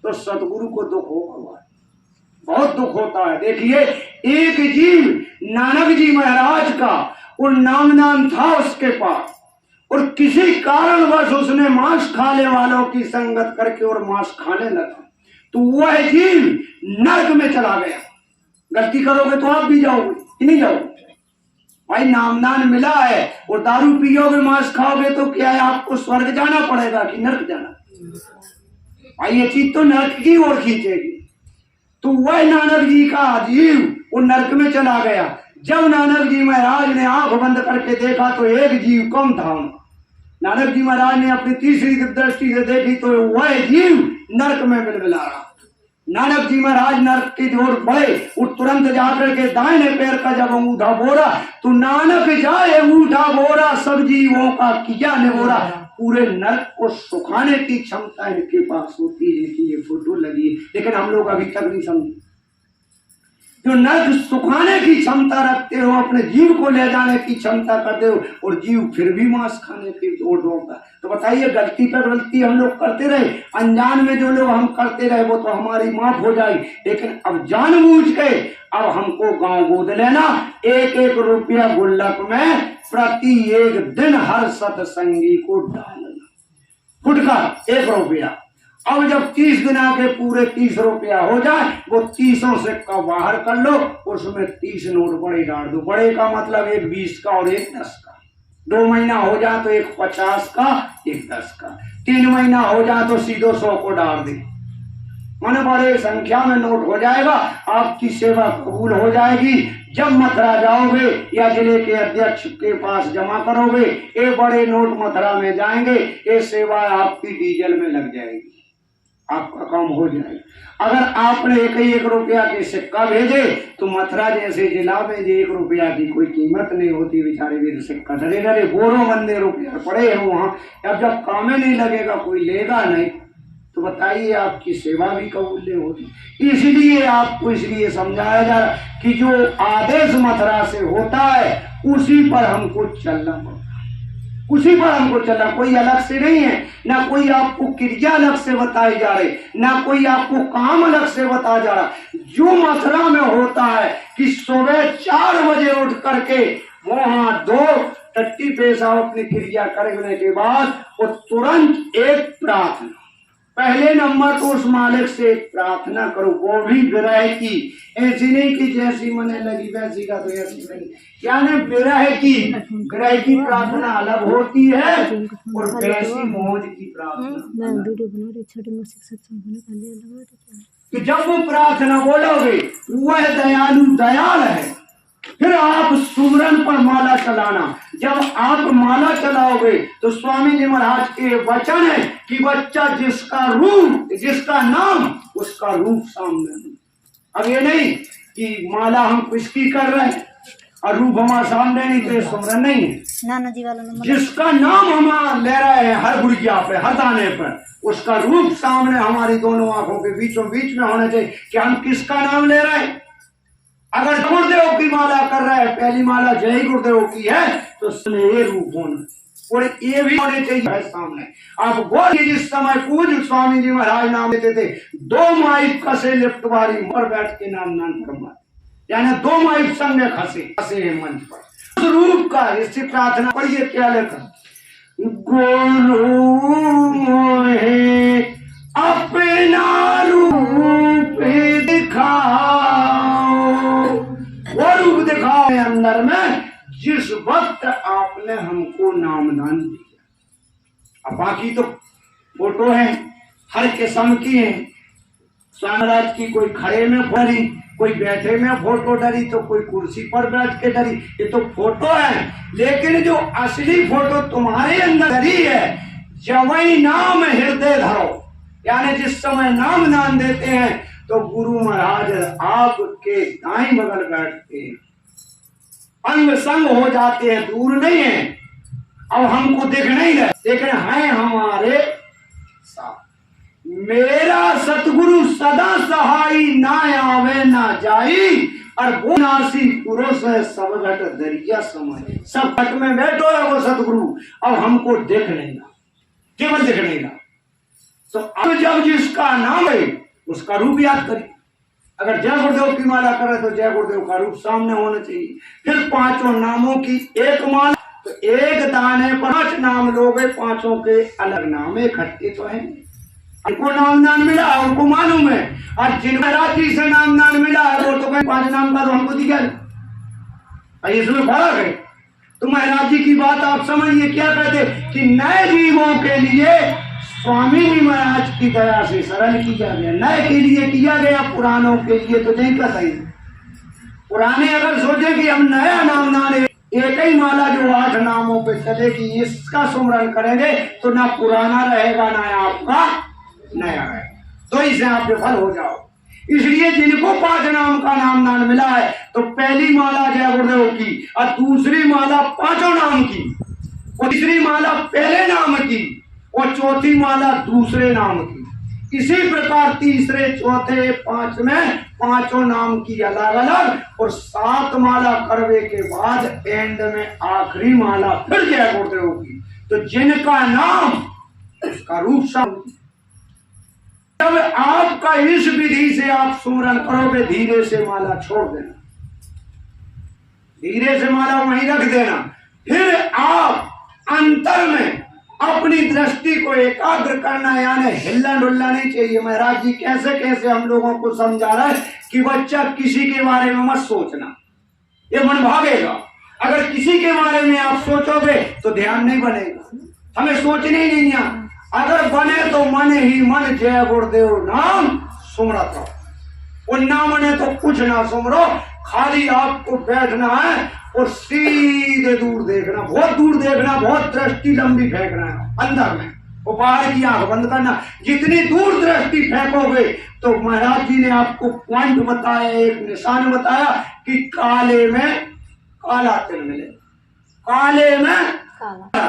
तो सतगुरु को दुख होगा, बहुत दुख होता है। देखिए एक जीव नानक जी महाराज का और नामदान था उसके पास, और किसी कारणवश उसने मांस खाने वालों की संगत करके और मांस खाने लगा, तो वह जीव नरक में चला गया। गलती करोगे तो आप भी जाओगे कि नहीं जाओगे? भाई नामदान मिला है और दारू पियोगे, मांस खाओगे तो क्या है, आपको स्वर्ग जाना पड़ेगा कि नरक जाना? भाई ये चीज तो नरक की ओर खींचेगी। तो वह नानक जी का जीव वो नरक में चला गया। जब नानक जी महाराज ने आंख बंद करके देखा तो एक जीव कम था। नानक जी महाराज ने अपनी तीसरी दृष्टि से देखी तो वह जीव नरक में बिलबिला रहा। नानक जी महाराज नरक की ओर बढ़े और तुरंत जाकर के दाहिने पैर का जब अंगूठा बोरा तो नानक जाए अंगूठा बोरा, सब जीवों का किया निबोरा। पूरे नरक को सुखाने की क्षमता इनके पास होती है कि ये फोटो लगी है, लेकिन हम लोग अभी तक नहीं समझे। जो नरक सुखाने की क्षमता रखते हो, अपने जीव को ले जाने की क्षमता करते हो, और जीव फिर भी मांस खाने की ओर दौड़ता है। तो बताइए गलती पर गलती हम लोग करते रहे, अनजान में जो लोग हम करते रहे वो तो हमारी माफ हो जाएगी, लेकिन अब जानबूझ के अब हमको गांव गोद लेना, 1-1 रुपया गुल्लक में प्रति एक दिन हर सत्संगी को डालना, फुटकर 1 रुपया। अब जब 30 दिन आके पूरे 30 रुपया हो जाए, वो 30 सिक्का बाहर कर लो, उसमें 30 नोट बड़े डाल दो। बड़े का मतलब एक 20 का और एक 10 का। 2 महीना हो जाए तो एक 50 का, एक 10 का। 3 महीना हो जाए तो सीधो 100 को डाल दे। मन बड़े संख्या में नोट हो जाएगा, आपकी सेवा कबूल हो जाएगी। जब मथुरा जाओगे या जिले के अध्यक्ष के पास जमा करोगे, ये बड़े नोट मथुरा में जाएंगे, ये सेवा आपकी डीजल में लग जाएगी, आपका काम हो जाएगा। अगर आपने 1 रुपया के सिक्का भेजे तो मथुरा जैसे जिला में जो 1 रुपया की कोई कीमत नहीं होती, बेचारे भी सिक्का डरे डरे बोरों बंदे रुपया पड़े हैं वहां। अब जब काम में नहीं लगेगा, कोई लेगा नहीं, तो बताइए आपकी सेवा भी कबूल नहीं होती। इसलिए आपको इसलिए समझाया जा रहा कि जो आदेश मथुरा से होता है उसी पर हमको चलना पड़ता, उसी पर हमको चलना, कोई अलग से नहीं है। ना कोई आपको क्रिया अलग से बताई जा रही, ना कोई आपको काम अलग से बताया जा रहा। जो मथुरा में होता है कि सुबह 4 बजे उठ करके वहां 2 टट्टी पेशाब अपनी क्रिया करने के बाद वो तुरंत एक प्रार्थना, पहले नंबर तो उस मालिक से प्रार्थना करो, वो भी विरह की, ऐसी नहीं कि जैसी मने लगी वैसी का तो ऐसी नहीं। क्या नहीं, विरह की प्रार्थना अलग होती है और वैसी मौज की प्रार्थना। कि जब वो प्रार्थना बोलोगे, वह दयालु दयाल है। फिर आप सुमरन पर माला चलाना। जब आप माला चलाओगे तो स्वामी जी महाराज के वचन है कि बच्चा जिसका रूप, जिसका नाम, उसका रूप सामने। अब ये नहीं कि माला हम किसकी कर रहे हैं और रूप हमारे सामने नहीं, तो सुमरन नहीं है।
नाना जी वाला नंबर,
जिसका नाम हम ले रहे हैं हर गुड़िया पे, हर दाने पर, उसका रूप सामने हमारी दोनों आंखों के बीचों बीच में होना चाहिए कि हम किसका नाम ले रहे हैं। अगर गुरुदेव की माला कर रहा है, पहली माला जय गुरुदेव की है, तो ये रूप होना और ये भी होने चाहिए सामने। आप बोलिए, जिस समय पूज्य स्वामी जी महाराज नाम लेते थे, 2 माइक कसे लिफ्ट वाली पर बैठ के नाम फरमा, यानी 2 माइक संग खसे हैं मंच पर। उस रूप का इससे प्रार्थना पढ़िए, क्या लिखा, गुरु मोहे अपना रूप दिखाओ, वो रूप दिखाओ अंदर में जिस वक्त आपने हमको नामदान दिया। अब बाकी तो फोटो है, हर किस्म की है। स्वामी महाराज की कोई खड़े में डरी, कोई बैठे में फोटो डरी, तो कोई कुर्सी पर बैठ के डरी, ये तो फोटो है। लेकिन जो असली फोटो तुम्हारे अंदर डरी है, जवई नाम हृदय धरो, यानी जिस समय नाम दान देते हैं तो गुरु महाराज आपके दाएं बगल बैठते हैं, अंग संग हो जाते हैं, दूर नहीं है। अब हमको दिख नहीं रहे, लेकिन है हमारे साथ। मेरा सतगुरु सदा सहाई, ना आवे ना जाई, और वो नासी पुरुष है सब घट दरिया समय। सब घट में बैठो है वो सतगुरु, अब हमको दिख नहीं रहा, केवल दिख नहीं रहा। तो अब जब जिसका नाम है उसका रूप याद करिए। अगर जय गुरुदेव की माला करे तो जय गुरुदेव का रूप सामने होना चाहिए। फिर 5 नामों की एक माला, तो एक दाने पर 5 नाम लोगे, 5 के अलग नाम, इकट्ठे तो है। उनको नामदान मिला है, उनको मालूम है, और जिन रात्रि से नामदान मिला है वो तो कहीं 5 नाम का तो हमको दिखा। इसमें फर्क है। तो महाराज जी की बात आप समझिए, क्या कहते कि नए जीवों के लिए स्वामी जी महाराज की दया से सरल किया गया, नए के लिए किया गया, पुरानों के लिए तो नहीं कर सकते। पुराने अगर सोचे कि हम नया नाम ना ले, एक ही माला जो 8 नामों पे चलेगी, इसका सुमरन करेंगे, तो ना पुराना रहेगा ना आपका नया रहेगा, तो इसे आप विफल हो जाओ। इसलिए जिनको 5 नाम का नामदान मिला है, तो पहली माला जय गुरुदेव की, और दूसरी माला 5 नाम की, और तीसरी माला पहले नाम की, और चौथी माला दूसरे नाम की। इसी प्रकार तीसरे, चौथे, 5वें 5 नाम की अलग अलग, और 7 माला करवे के बाद एंड में आखिरी माला फिर जय गुरुदेव की। तो जिनका नाम उसका रूप सब। जब आपका इस विधि से आप सुमरन करोगे, धीरे से माला छोड़ देना, धीरे से माला वहीं रख देना। फिर आप अंतर में अपनी दृष्टि को एकाग्र करना, यानी हिलना डुलना नहीं चाहिए। महाराज जी कैसे कैसे हम लोगों को समझा रहा है कि बच्चा किसी के बारे में मत सोचना, ये मन भागेगा। अगर किसी के बारे में आप सोचोगे तो ध्यान नहीं बनेगा, हमें सोचने ही नहीं है। अगर बने तो मन ही मन जय गुरुदेव नाम सुमरत रहो, और ना बने तो कुछ ना सुमरो, खाली आपको बैठना है और सीधे दूर देखना, बहुत दूर देखना, बहुत दृष्टि लंबी फेंकना है अंदर में, और बाहर की आंख बंद करना। जितनी दूर दृष्टि फेंकोगे तो महाराज जी ने आपको पॉइंट बताया, एक निशान बताया कि काले में काला तिल मिले, काले में काला।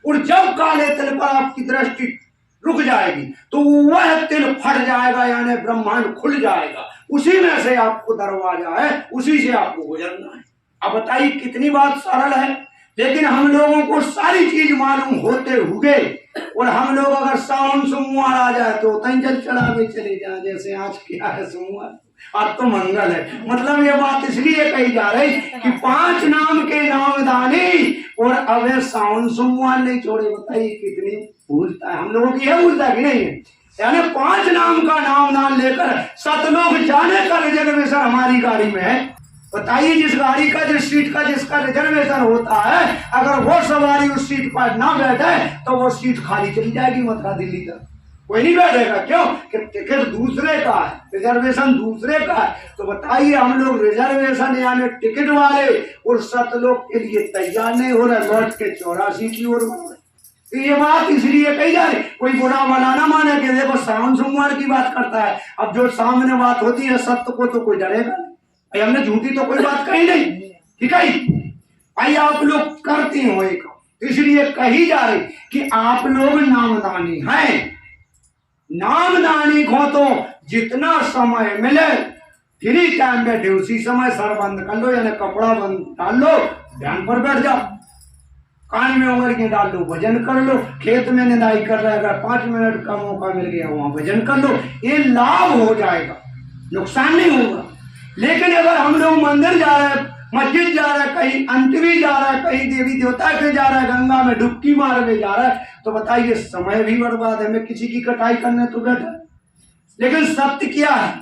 और जब काले तिल पर आपकी दृष्टि रुक जाएगी तो वह तिल फट जाएगा, यानी ब्रह्मांड खुल जाएगा। उसी में से आपको दरवाजा है, उसी से आपको गुजरना है। अब बताइए कितनी बात सरल है, लेकिन हम लोगों को सारी चीज मालूम होते हुए, और हम लोग अगर सावन सोमवार आ जाए तो जल चढ़ा के चले जाए, जैसे आज क्या है सोमवार, आज तो मंगल है। मतलब ये बात इसलिए कही जा रही कि 5 नाम के नामदानी, और अब सावन सोमवार नहीं छोड़े। बताइए कितनी पूछता है, हम लोगों की यह पूछता कि नहीं है, यानी 5 नाम का नाम लेकर सतलोक जाने का रिजर्वेशन हमारी गाड़ी में है। बताइए जिस गाड़ी का, जिस सीट का जिसका रिजर्वेशन होता है, अगर वो सवारी उस सीट पर ना बैठे तो वो सीट खाली चली जाएगी मथुरा दिल्ली तक, कोई नहीं बैठेगा। क्यों कि टिकट दूसरे का है, रिजर्वेशन दूसरे का है। तो बताइए हम लोग रिजर्वेशन यानी टिकट वाले और सतलोक के लिए तैयार नहीं हो रहे, लौट के 84 की ओर बढ़ रहे। तो ये बात इसलिए कही जा रही, कोई बुरा भला ना माने कि देखो सावन सोमवार की बात करता है। अब जो सामने बात होती है सत्य को तो कोई डरेगा नहीं, हमने झूठी तो कोई बात कही नहीं, ठीक है। भाई आप लोग करती हो एक, इसलिए कही जा रही कि आप लोग नामदानी हैं। नामदानी को तो जितना समय मिले फ्री टाइम बैठे उसी समय सर बंद कर लो, यानी कपड़ा बंद डाल लो, ध्यान पर बैठ जाओ, कान में उंगल के डाल लो, भजन कर लो। खेत में निदाई कर रहे अगर 5 मिनट का मौका मिल गया वहां भजन कर लो, ये लाभ हो जाएगा, नुकसान नहीं होगा। लेकिन अगर हम लोग मंदिर जा रहे हैं, मस्जिद जा रहा है, कहीं अंतरी जा रहा है, कहीं देवी देवता के जा रहा है, गंगा में डुबकी मारने जा रहा है, तो बताइए समय भी बर्बाद है। मैं किसी की कटाई करने तो बैठा, लेकिन सत्य क्या है,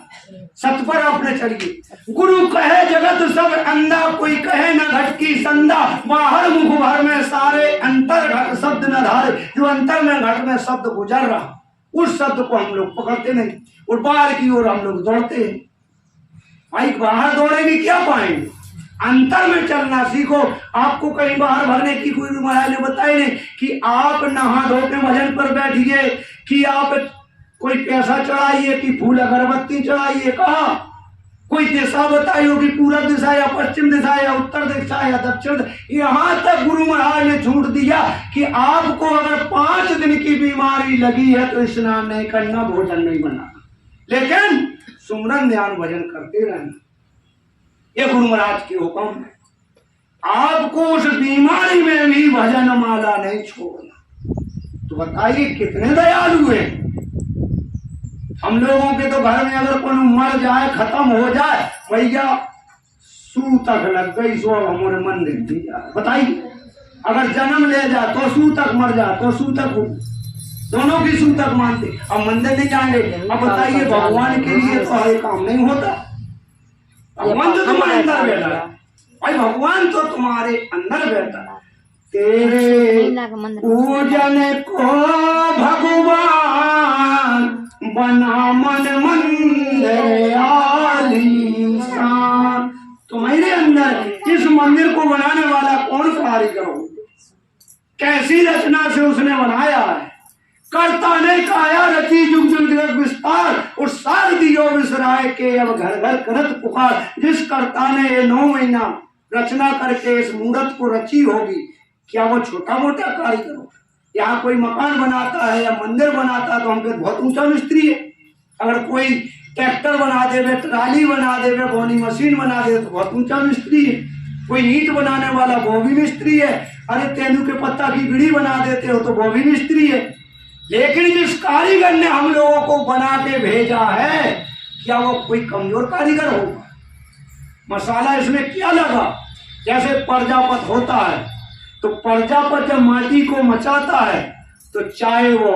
सत्य पर आपने चलिए। गुरु कहे जगत सब अंधा, कोई कहे न घट की संधा, बाहर मुख भर में सारे अंतर घट शब्द न धारे। जो अंतर में घट में शब्द गुजर रहा, उस शब्द को हम लोग पकड़ते नहीं, और बाहर की ओर हम लोग दौड़ते हैं। भाई बाहर दौड़ेंगे क्या पाएंगे, अंतर में चलना सीखो। आपको कहीं बाहर भरने की कोई भी महाराज ने बताई नहीं कि आप नहा धो के भजन पर बैठिए, कि आप कोई पैसा चढ़ाइए, कि फूल अगरबत्ती चढ़ाइए। कहा कोई दिशा बताई हो कि पूरब दिशा या पश्चिम दिशा या उत्तर दिशा या दक्षिण। यहाँ तक गुरु महाराज ने छूट दिया कि आपको अगर 5 दिन की बीमारी लगी है तो स्नान नहीं करना, भोजन नहीं बनाना, लेकिन सुमरन ध्यान भजन करते रहना। ये गुरु महाराज की हुक्म है। आपको उस बीमारी में भी भजन माला नहीं छोड़ना। तो बताइए कितने दयालु हैं हम लोगों के। तो घर में अगर कोई मर जाए, खत्म हो जाए, भैया सूतक लग गई, सो हमारे मंदिर भी जाए। बताइए अगर जन्म ले जाए तो सूतक, मर जाए तो सूतक, दोनों की सूतक मानते, अब मंदिर नहीं जाएंगे। अब बताइए भगवान के लिए तो हर काम नहीं होता। भगवान तो तुम्हारे अंदर बैठा है, भाई भगवान तो तुम्हारे अंदर बैठा है। तेरे पूजन को भगवान बना मन मंदिर आलीशान। तुम्हारे अंदर इस मंदिर को बनाने वाला कौन कारीगर हो, कैसी रचना से उसने बनाया है। करता ने काया रची जुग जुग जगत विस्तार, और सार दियो विसराय के अब घर घर करत पुकार। जिस कर्ता ने ये 9 महीना रचना करके इस मूर्त को रची होगी, क्या वो छोटा मोटा कारीगर हो। यहाँ कोई मकान बनाता है या मंदिर बनाता है तो हम कहते बहुत ऊंचा मिस्त्री है। अगर कोई ट्रैक्टर बना देवे, ट्राली बना देवे, बोनी मशीन बना दे तो बहुत ऊंचा मिस्त्री है। कोई ईंट बनाने वाला वो भी मिस्त्री है। अरे तेंदू के पत्ता की बीड़ी बना देते हो तो वो भी मिस्त्री है। लेकिन जिस कारीगर ने हम लोगों को बना के भेजा है, क्या वो कोई कमजोर कारीगर होगा। मसाला इसमें क्या लगा, जैसे प्रजापत होता है
तो प्रजा पर जब माटी को मचाता है तो चाहे वो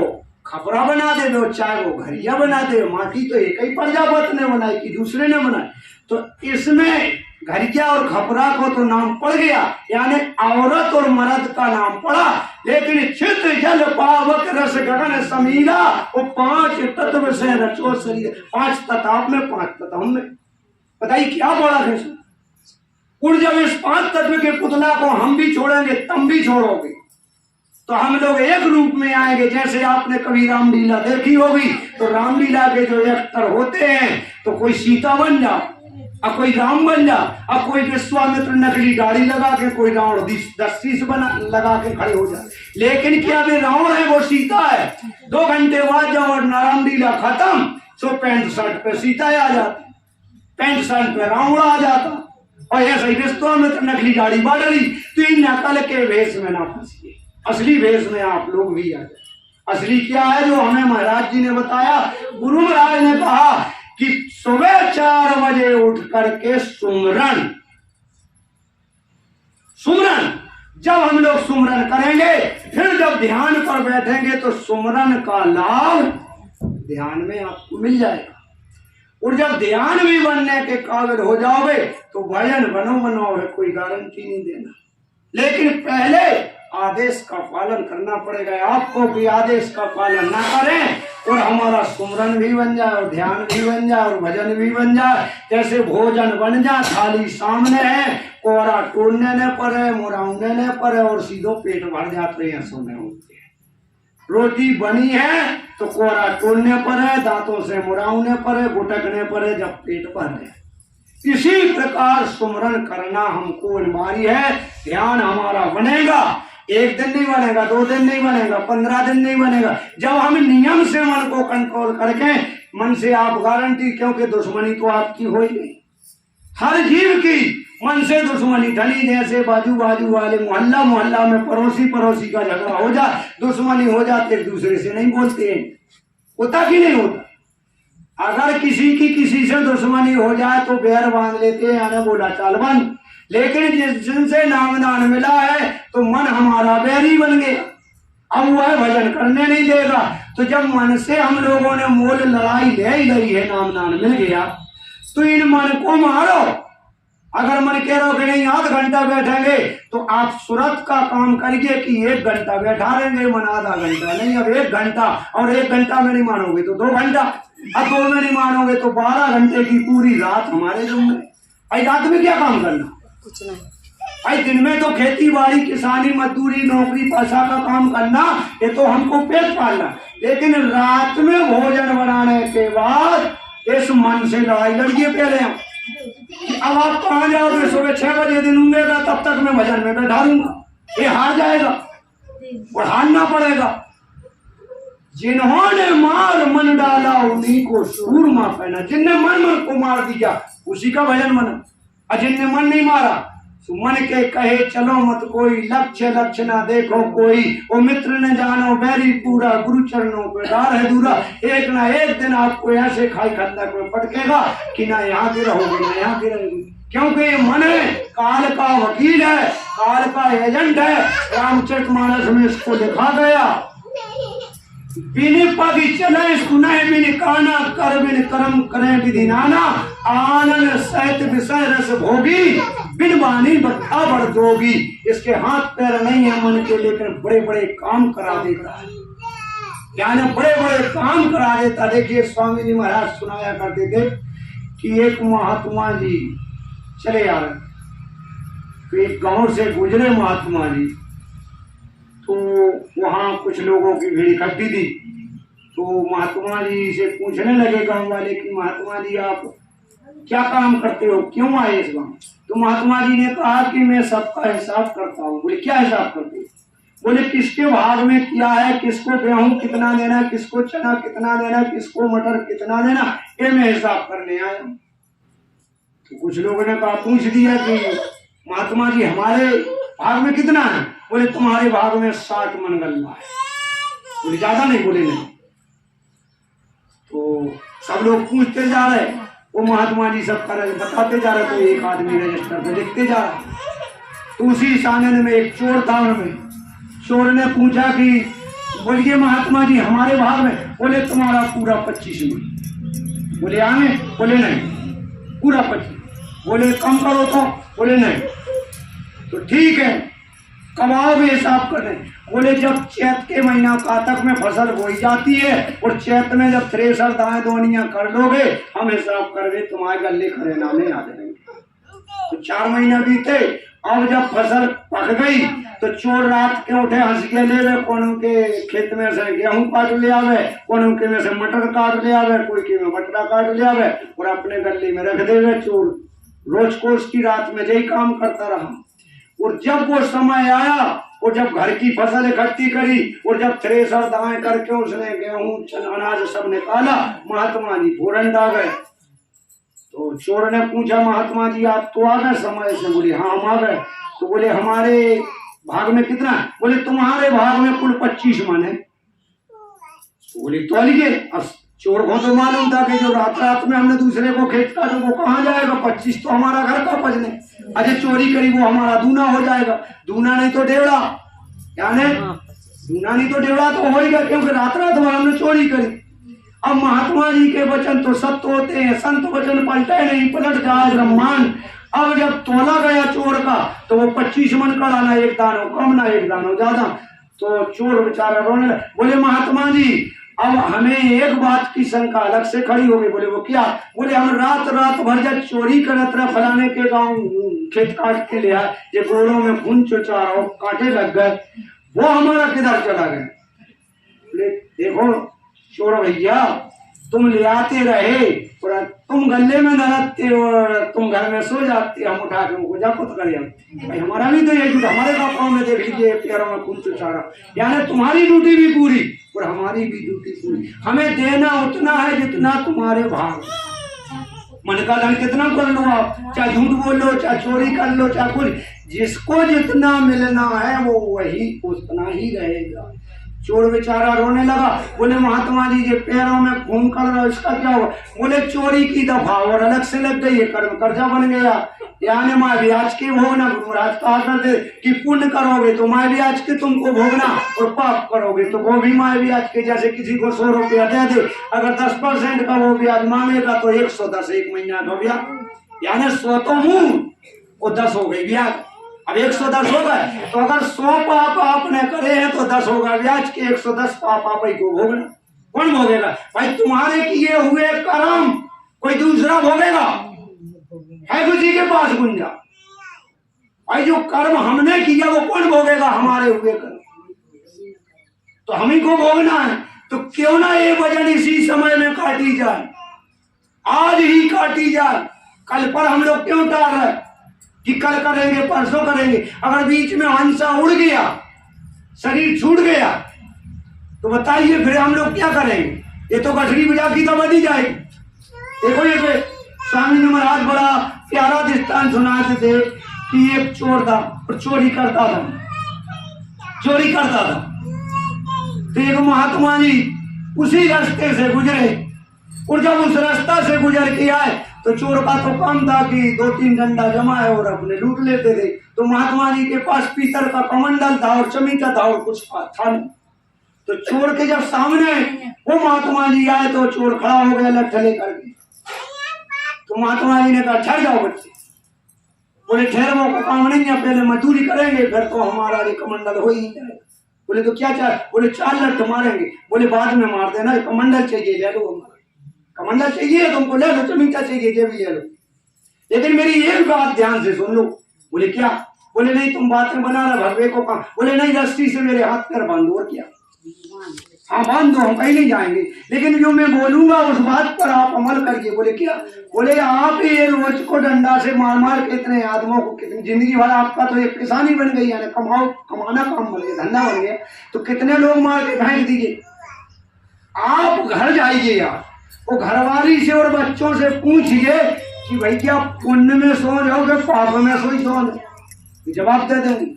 खपरा बना दे दो, चाहे वो घरिया बना दे, माटी तो एक ही प्रजापति ने बनाई कि दूसरे ने बनाई। तो इसमें घरिया और खपरा को तो नाम पड़ गया, यानी औरत और मर्द का नाम पड़ा, लेकिन चित जल पावक रस गगन समीरा, वो 5 तत्व से रचो शरीर। 5 तत्व आप में, 5 तत्व हम में, बताइए क्या बड़ा है। और जब इस 5 तत्व के पुतला को हम भी छोड़ेंगे, तुम भी छोड़ोगे, तो हम लोग एक रूप में आएंगे। जैसे आपने कभी रामलीला देखी होगी, तो रामलीला के जो एक्टर होते हैं, तो कोई सीता बन जा, और कोई राम बन जा, और कोई विश्वामित्र नकली गाड़ी लगा के, कोई रावण 10 बना लगा के खड़े हो जाए। लेकिन क्या वे रावण है, वो सीता है। 2 घंटे बाद जब रामलीला खत्म, तो पैंट शर्ट पे सीता आ जाती, पैंट शर्ट पे रावण आ जाता, और ऐसे ही विश्वामित्र नकली गाड़ी बढ़ रही। तो इन नकल के वेश में ना फंसिए, असली वेश में आप लोग भी आ जाए। असली क्या है, जो हमें महाराज जी ने बताया। गुरु महाराज ने कहा कि सुबह 4 बजे उठ करके सुमरन, जब हम लोग सुमरन करेंगे, फिर जब ध्यान पर बैठेंगे, तो सुमरन का लाभ ध्यान में आपको मिल जाएगा। और जब ध्यान भी बनने के काबिल हो जाओगे, तो भजन बनाओगे, कोई गारंटी नहीं देना। लेकिन पहले आदेश का पालन करना पड़ेगा आपको, कि आदेश का पालन ना करें और हमारा सुमरन भी बन जाए, और ध्यान भी बन जाए, और भजन भी बन जाए। जैसे भोजन बन जाए, थाली सामने है, कोरा टोलने न पड़े, मुराउने न पड़े, और सीधो पेट भर जाते हैं, सोने होते हैं। रोटी बनी है तो कोरा टोलने पड़े, दांतों से मुराउने पड़े, गुटकने पड़े, जब पेट भर जाए। इसी प्रकार सुमरन करना हमको अनिवार्य है। ध्यान हमारा बनेगा, 1 दिन नहीं बनेगा, 2 दिन नहीं बनेगा, 15 दिन नहीं बनेगा। जब हम नियम से मन को कंट्रोल करके, मन से आप गारंटी, क्योंकि दुश्मनी तो आपकी हो ही नहीं, हर जीव की मन से दुश्मनी ढली। जैसे बाजू वाले मोहल्ला में पड़ोसी का झगड़ा हो जाए, दुश्मनी हो जाती, एक दूसरे से नहीं बोलते हैं, होता कि नहीं होता। अगर किसी की किसी से दुश्मनी हो जाए तो बैर बांध लेते हैं, यानी बोला चाल बंद। लेकिन जिनसे नामदान मिला है, तो मन हमारा बैरी बन गया, अब वह भजन करने नहीं देगा। तो जब मन से हम लोगों ने मोल लड़ाई ले ही ली है, नामदान मिल गया, तो इन मन को मारो। अगर मन कह रहा हो कि नहीं 8 घंटा बैठेंगे, तो आप सुरत का काम करिए कि 1 घंटा बैठा रहेंगे, मन आधा घंटा नहीं, अब 1 घंटा, और 1 घंटा में नहीं मानोगे तो 2 घंटा, अब 2 में नहीं मानोगे तो 12 घंटे की पूरी रात हमारे रूम में। भाई रात में क्या काम करना, कुछ नहीं। भाई दिन में तो खेती बाड़ी, किसानी, मजदूरी, नौकरी पेशा का काम करना, ये तो हमको पेट पालना। लेकिन रात में भोजन बनाने के बाद इस मन से लड़ाई लड़िए पहले हम। अब आप कहाँ जाओगे, सुबह 6 बजे दिन उंगेगा, तब तक मैं भजन में बैठा दूंगा, ये हार जाएगा और हारना पड़ेगा। जिन्होंने मार मन डाला उन्हीं को सूरमा पहना। जिनने मन को मार दिया उसी का भजन बना, और जिनने मन नहीं मारा, तो मन के कहे चलो मत कोई, लक्ष्य ना देखो कोई, वो मित्र न जानो बैरी पूरा, गुरु चरणों पे डार है दूरा। एक ना एक दिन आपको ऐसे खाई खंडक में पटकेगा कि ना यहाँ की रहोगे ना यहाँ की रहोगे, क्योंकि ये मन है, काल का वकील है, काल का एजेंट है। रामचरितमानस में इसको लिखा गया, बिन पग चले सुने बिन काना, कर बिन कर्म करें विधि नाना, आनंद सहित विषय रस भोगी, बिन वाणी बता बढ़ जोगी। इसके हाथ पैर नहीं है मन के, लेकिन बड़े बड़े काम करा देता है, यानी बड़े बड़े काम करा देता। देखिए स्वामी जी महाराज सुनाया करते थे कि एक महात्मा जी चले आ रहे, तो एक गांव से गुजरे महात्मा जी, तो वहाँ कुछ लोगों की भीड़ इकट्ठी थी। तो महात्मा जी से पूछने लगे गांव वाले कि महात्मा जी आप क्या काम करते हो, क्यों आए इस गांव। तो महात्मा जी ने कहा कि मैं सबका हिसाब करता हूँ। बोले क्या हिसाब करते हो। बोले किसके भाग में क्या है, किसको गेहूं कितना देना, किसको चना कितना देना, किसको मटर कितना देना, ये मैं हिसाब करने आया। तो कुछ लोगों ने कहा, पूछ दिया कि महात्मा जी हमारे भाग में कितना है। बोले तुम्हारे भाग में 60 मन गल्ला है। बोले ज्यादा नहीं। बोले नहीं। तो सब लोग पूछते जा रहे, वो महात्मा जी सब कर बताते जा रहे, तो एक आदमी रजिस्टर पे लिखते जा रहा। तो उसी सानन में एक चोर था, उनमें चोर ने पूछा कि बोलिए महात्मा जी हमारे भाग में, बोले तुम्हारा पूरा 25 मन। बोले आगे, बोले नहीं पूरा 25। बोले कम करो तो, बोले नहीं। तो ठीक है कब आओगे हिसाब करने? बोले जब चैत के महीना कातक में फसल बोई जाती है और चैत में जब थ्रेसर दाएं दोनियां कर लोगे हम हिसाब करके तुम्हारे गले खरेनाने आ जाएंगे। तो 4 महीना बीते, अब जब फसल पक गई तो चोर रात के उठे हंस के ले गए, कौन के खेत में से गेहूं काट ले आवे, कौन के में से मटर काट ले आवे, कोई के में बटरा काट ले आवे और अपने गले में रख देवे। चोर रोज को उसकी रात में यही काम करता रहा। और जब वो समय आया और जब घर की फसल इकट्ठी करी और जब थ्रेसर दाएं करके उसने गेहूं अनाज सब निकाला, महात्मा जी फोरन आ गए। तो चोर ने पूछा महात्मा जी आप तो आ गए समय से? बोले हाँ हम आ गए। तो बोले हमारे भाग में कितना? बोले तुम्हारे भाग में कुल 25 मन है। तो बोले तो लीजिए। अब चोर को तो मालूम था कि जो रात रात में हमने दूसरे को खेत का तो वो कहाँ जाएगा, 25 तो हमारा घर का पजने। अजय चोरी करी वो हमारा दूना हो जाएगा, दूना नहीं तो डेवड़ा, यानी दूना नहीं तो डेवड़ा तो हो ही गया, क्योंकि रात रात में हमने चोरी करी। अब महात्मा जी के वचन तो सत्य होते हैं, संत वचन पलटे नहीं, पलट जाए ब्रह्मांड। अब जब तोला गया चोर का तो वो 25 मन का ना एक दानो कम ना एक दानो ज्यादा। तो चोर बेचारा रोने लगा। बोले महात्मा जी अब हमें एक बात की शंका अलग से खड़ी हो गई। बोले वो क्या? बोले हम रात रात भर जब चोरी करत रहे फलाने के गांव खेत काट के ले आए, ये गोड़ों में खून चुचारा कांटे लग गए, वो हमारा किधर चला गया? बोले देखो चोर भैया तुम ले आते रहे और तुम गले में नरकते और तुम घर में सो जाते, हम उठा के उनको जाकुत करें। भाई हमारा भी तो ये ड्यूटी, हमारे पापाओं में देख लीजिए पैरों में खून चुचारा, यानी तुम्हारी ड्यूटी भी पूरी और हमारी भी ड्यूटी पूरी। हमें देना उतना है जितना तुम्हारे भाग। मन का धन कितना कर लो आप, चाहे झूठ बोल लो, चाहे चोरी कर लो, चाहे कुछ, जिसको जितना मिलना है वो वही उतना ही रहेगा। चोर बेचारा रोने लगा। बोले महात्मा जी ये पैरों में खून कर रहा है इसका क्या हुआ? बोले चोरी की दफा और अलग से लग गई, कर्म कर्जा बन गया, यानी माँ ब्याज के भोगना। गुरुराज कहा करते कि पुण्य करोगे तो माँ ब्याज के तुमको भोगना और पाप करोगे तो वो भी माँ ब्याज के। जैसे किसी को 100 रुपया दे दे, अगर 10% का वो ब्याज मांगेगा तो 110 एक महीना का ब्याज, यानी 100 तो मुंह और 10 हो गई ब्याज। अब 110 हो गए तो अगर 100 पाप आपने करे हैं तो 10 होगा ब्याज के, 110 पाप आप ही को भोगना। कौन भोगेगा? भाई तुम्हारे किए हुए कर्म कोई दूसरा भोगेगा? है किसी के पास गुंजा? भाई जो कर्म हमने किया वो कौन भोगेगा? हमारे हुए कर्म तो हम ही को भोगना है। तो क्यों ना ये वजन इसी समय में काटी जाए, आज ही काटी जाए। कल पर हम लोग क्यों टाल रहे कि कल करेंगे परसों करेंगे? अगर बीच में हंसा उड़ गया, शरीर छूट गया तो बताइए फिर हम लोग क्या करेंगे? ये तो गठरी बजा की तो बनी जाएगी। देखो ये तो स्वामी जी महाराज बड़ा प्यारा दृष्टांत सुनाते थे कि एक चोर था और चोरी करता था। तो एक महात्मा जी उसी रास्ते से गुजरे और जब उस रास्ता से गुजर के आए तो चोर का तो काम था कि 2-3 डंडा जमाए और अपने लूट लेते थे। तो महात्मा जी के पास पीतल का कमंडल था और चमीटा था और कुछ था नहीं। तो चोर के जब सामने वो महात्मा जी आए तो चोर खड़ा हो गया लठ लेकर के। तो महात्मा जी ने कहा ठहर जाओ बच्चे। बोले ठहरने को काम नहीं है, पहले मजदूरी करेंगे फिर तो हमारा ये कमंडल हो ही जाएगा। बोले तो क्या चाह? बोले 4 लठ मारेंगे। बोले बाद में मार देना, कमंडल चाहिए ले लो, हमारा कमंडल चाहिए तुमको ले लो, चमीटा चाहिए ये भी ले लो, लेकिन मेरी एक बात ध्यान से सुन लो। बोले क्या? बोले नहीं तुम बातें बना रहे भगवे को काम। बोले नहीं रस्सी से मेरे हाथ पैर बांधो। और क्या? हाँ बांध दो, हम कहीं नहीं जाएंगे, लेकिन जो मैं बोलूंगा उस बात पर आप अमल करिए। बोले क्या? बोले आप ये रोज को डंडा से मार मार के इतने आदमों को कितनी जिंदगी भर आपका तो एक किसानी बन गई, यानी कमाना काम बन गया, धंधा बन गया, तो कितने लोग मार के फेंक दीजिए। आप घर जाइए यार, वो घरवाली से और बच्चों से पूछिए कि भाई क्या पुण्य में सो जाओगे पाप में सोई सो? जवाब दे देंगे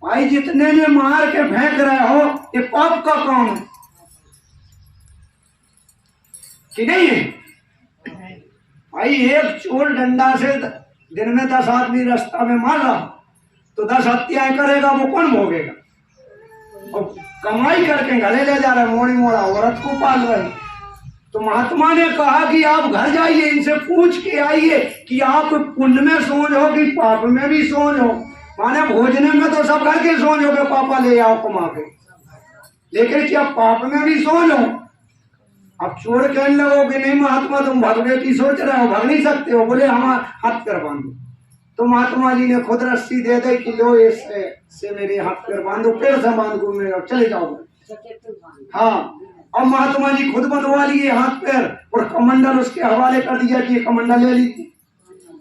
भाई जितने ने मार के फेंक रहे हो ये पाप का काम है कि नहीं है? भाई एक चोर डंडा से दिन में 10 आदमी रास्ता में मार रहा तो 10 हत्याएं करेगा वो कौन भोगेगा? और कमाई करके घरे ले जा रहे, मोड़ी मोड़ा औरत को पाल रहे। तो महात्मा ने कहा कि आप घर जाइए, इनसे पूछ के आइए कि आप पुण्य में सोच हो कि पाप में भी सोच हो। माने भोजने में तो सब घर के सोच हो के पापा ले आओ कमा के, लेकिन क्या पाप में भी सोच हो? अब चोर कहने लगो कि नहीं महात्मा तुम भगवे की सोच रहे हो, भग नहीं सकते हो। बोले हम हाथ पैर बांधो। तो महात्मा जी ने खुद रस्सी दे दी कि लो इससे मेरे हाथ पैर बांधो, पैर से बांध दो मेरे और चले जाओ। हाँ, अब महात्मा जी खुद बंधवा लिए हाथ पैर और कमंडल उसके हवाले कर दिया कि ये कमंडल ले लीजिए।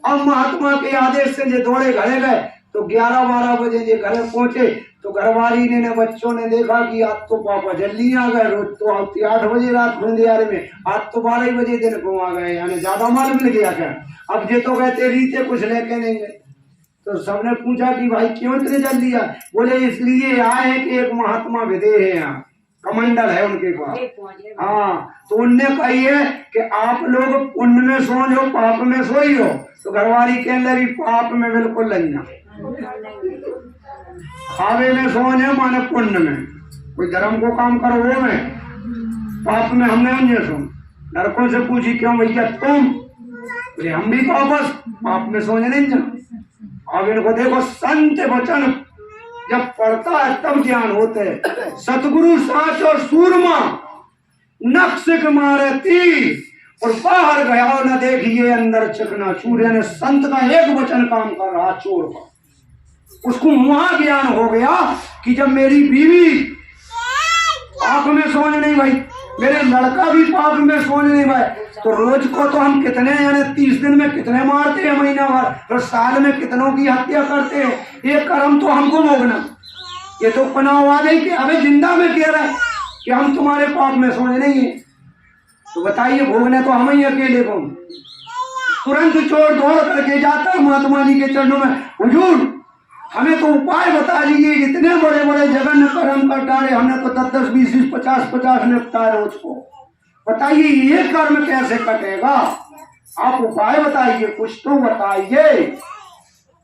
अब महात्मा के आदेश से जो दौड़े घरे गए तो 11-12 बजे ये घरे पहुंचे तो घरवाली ने बच्चों ने देखा कि आज तो पापा जल्दी आ गए। रोज तो 8 बजे रात को अंधियारे में, आज तो 12 बजे दिन को आ गए, यानी ज्यादा माल मिल गया क्या? अब ये तो कहते रीते कुछ लेके नहीं गए। तो सबने पूछा कि भाई क्यों इतने जल्दी आए? बोले इसलिए आए हैं कि एक महात्मा विदेह है, यहाँ कमंडल है उनके पास। हाँ, तो उनने कहिए कि आप लोग पुण्य में सोच हो पाप में सोई हो। तो घरवाली कहने लगी पाप में बिल्कुल नहीं ना, खावे में सोच है माने पुण्य में, कोई धर्म को काम करो वो में, पाप में हमने उन्हें सुन। लड़कों से पूछी क्यों भैया तुम? बोले हम भी वापस पाप में सोच नहीं जा। अब इनको देखो, संत वचन जब पढ़ता है तब ज्ञान होते है। सतगुरु साच और सूरमा नक्श मारे तीर और बाहर गया न देखिए अंदर चकना चूर। यानी संत का एक वचन काम कर रहा चोर का, उसको वहां ज्ञान हो गया कि जब मेरी बीवी पाप में सोच नहीं भाई, मेरे लड़का भी पाप में सोच नहीं भाई, तो रोज को तो हम कितने यानी 30 दिन में कितने मारते हैं, महीना भर, तो साल में कितनों की हत्या करते हैं। ये कर्म तो हमको भोगना। ये तो पनाव आ गई कि अबे जिंदा में कह रहा है कि हम तुम्हारे पाप में सोच नहीं है, तो बताइए भोगने तो हम ही अकेले को। तुरंत चोर दौड़ करके जाता महात्मा जी के चरणों में, हुजूर हमें तो उपाय बता दीजिए, इतने बड़े बड़े जघन्य कर्म कर डाले हमने, तो 10-10, 20-20, 50-50 निपटाए रोज को, बताइए ये कर्म कैसे कटेगा? आप उपाय बताइए, कुछ तो बताइए।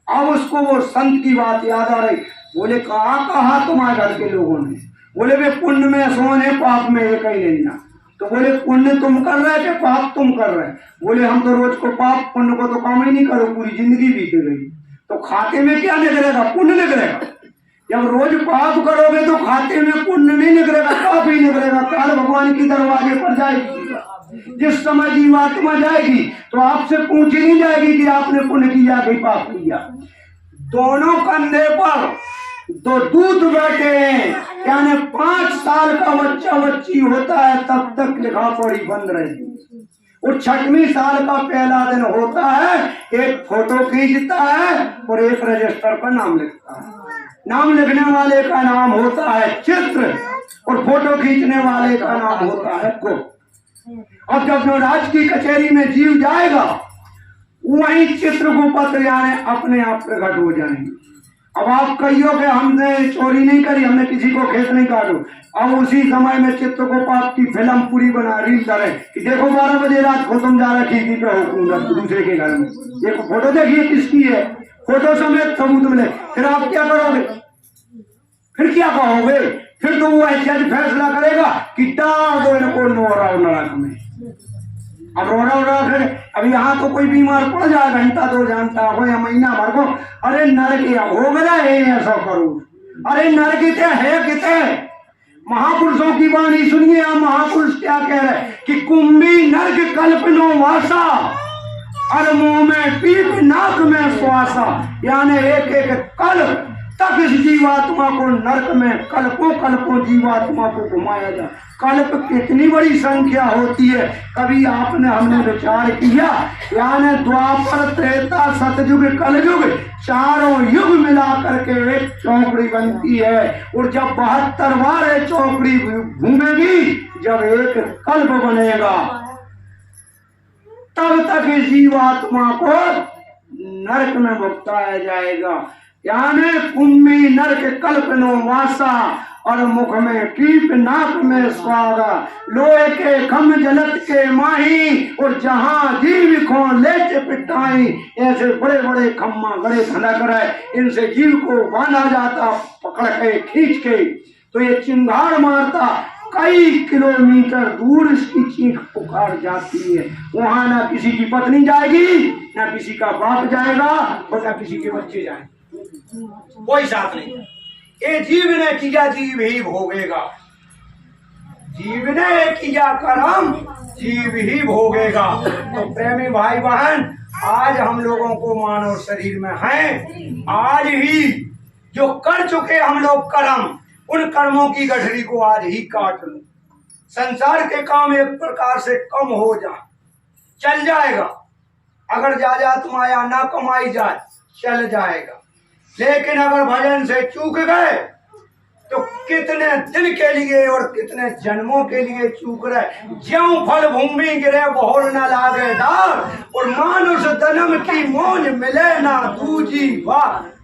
अब उसको वो संत की बात याद आ रही। बोले कहा तुम्हारे घर के लोगों ने? बोले वे पुण्य में सोने पाप में एक ही नहीं ना। तो बोले पुण्य तुम कर रहे कि पाप तुम कर रहे? बोले हम तो रोज को पाप, पुण्य को तो काम ही नहीं करो, पूरी जिंदगी बीत गई। तो खाते में क्या निकलेगा? पुण्य निकलेगा। जब रोज पाप करोगे तो खाते में पुण्य नहीं निकलेगा, पाप ही निकलेगा। काल भगवान की दरवाजे पर जाएगी। जिस समय जीवात्मा जाएगी तो आपसे पूछी नहीं जाएगी कि आपने पुण्य किया कि पाप किया। दोनों कंधे पर 2 दूत बैठे हैं, यानी 5 साल का बच्चा बच्ची होता है तब तक लिखा पढ़ी बंद रहेगी। और 6वीं साल का पहला दिन होता है, एक फोटो खींचता है और एक रजिस्टर पर नाम लिखता है। नाम लिखने वाले का नाम होता है चित्र और फोटो खींचने वाले का नाम होता है गुप्त। अब जब जो राज की कचहरी में जीव जाएगा वही चित्र को पत्र यानी अपने आप प्रकट हो जाएंगे। अब आप कहियो कि हमने चोरी नहीं करी, हमने किसी को खेत नहीं काटो, अब उसी समय में चित्र को पाप की फिल्म पूरी बना रील करें कि देखो 12 बजे रात को तुम जा रहे खिड़की पे हो दूसरे के घर में, ये फोटो देखिए किसकी है, फोटो समेत सबूत मिले, फिर आप क्या करोगे? फिर क्या कहोगे? फिर तो वो जज फैसला करेगा कि डाल दो इनको नोरा नरक में। अब रोना फिर अभी यहाँ तो कोई बीमार पड़ जाए घंटा 2 घंटा हो या महीना भर को, अरे नरक हो गया है ऐसा करो, अरे नरक कितने है कितने। महापुरुषों की वाणी सुनिए, महापुरुष क्या कह रहे हैं कि कुंभी नरक कल्पनो वासा, अरे मुंह में पीप नाक में श्वासा, यानी एक एक कल्प तक इस जीवात्मा को नरक में कल्पों जीवात्मा को घुमाया जाए। कल्प कितनी बड़ी संख्या होती है, कभी आपने हमने विचार किया? यानी द्वापर त्रेता सतयुग कलयुग चारों युग मिला करके एक चौकड़ी बनती है, और जब 72 बार चौकड़ी घूमेगी, जब एक कल्प बनेगा तब तक इस जीवात्मा को नरक में भुगताया जाएगा। यानी कुम्भी नरक कल्पनो वासा, और मुख में कीप नाक में स्वागा, लोहे के खम जलत के माही, और जहां जीव को लेच पिटाई। ऐसे बड़े बड़े खम्मा गड़े धनक रहे, इनसे जीव को बांधा जाता पकड़ के खींच के, तो ये चिंगार मारता, कई किलोमीटर दूर इसकी चीख पुकार जाती है। वहां ना किसी की पत्नी जाएगी, ना किसी का बाप जाएगा, और ना किसी के बच्चे जाएंगे, कोई साथ नहीं। ये जीव ने किया जीव ही भोगेगा, जीव ने किया कर्म जीव ही भोगेगा। तो प्रेमी भाई बहन, आज हम लोगों को मानव शरीर में है, आज ही जो कर चुके हम लोग कर्म, उन कर्मों की गठरी को आज ही काट लो। संसार के काम एक प्रकार से कम हो जाए, चल जाएगा। अगर जायदाद माया ना कमाई जाए, चल जाएगा। लेकिन अगर भजन से चूक गए तो कितने दिन के लिए और कितने जन्मों के लिए चूक रहे। ज्यों फल भूमि गिरे बहुर न लागे डार, और मानुष जन्म की मौज मिले ना दूजी बार।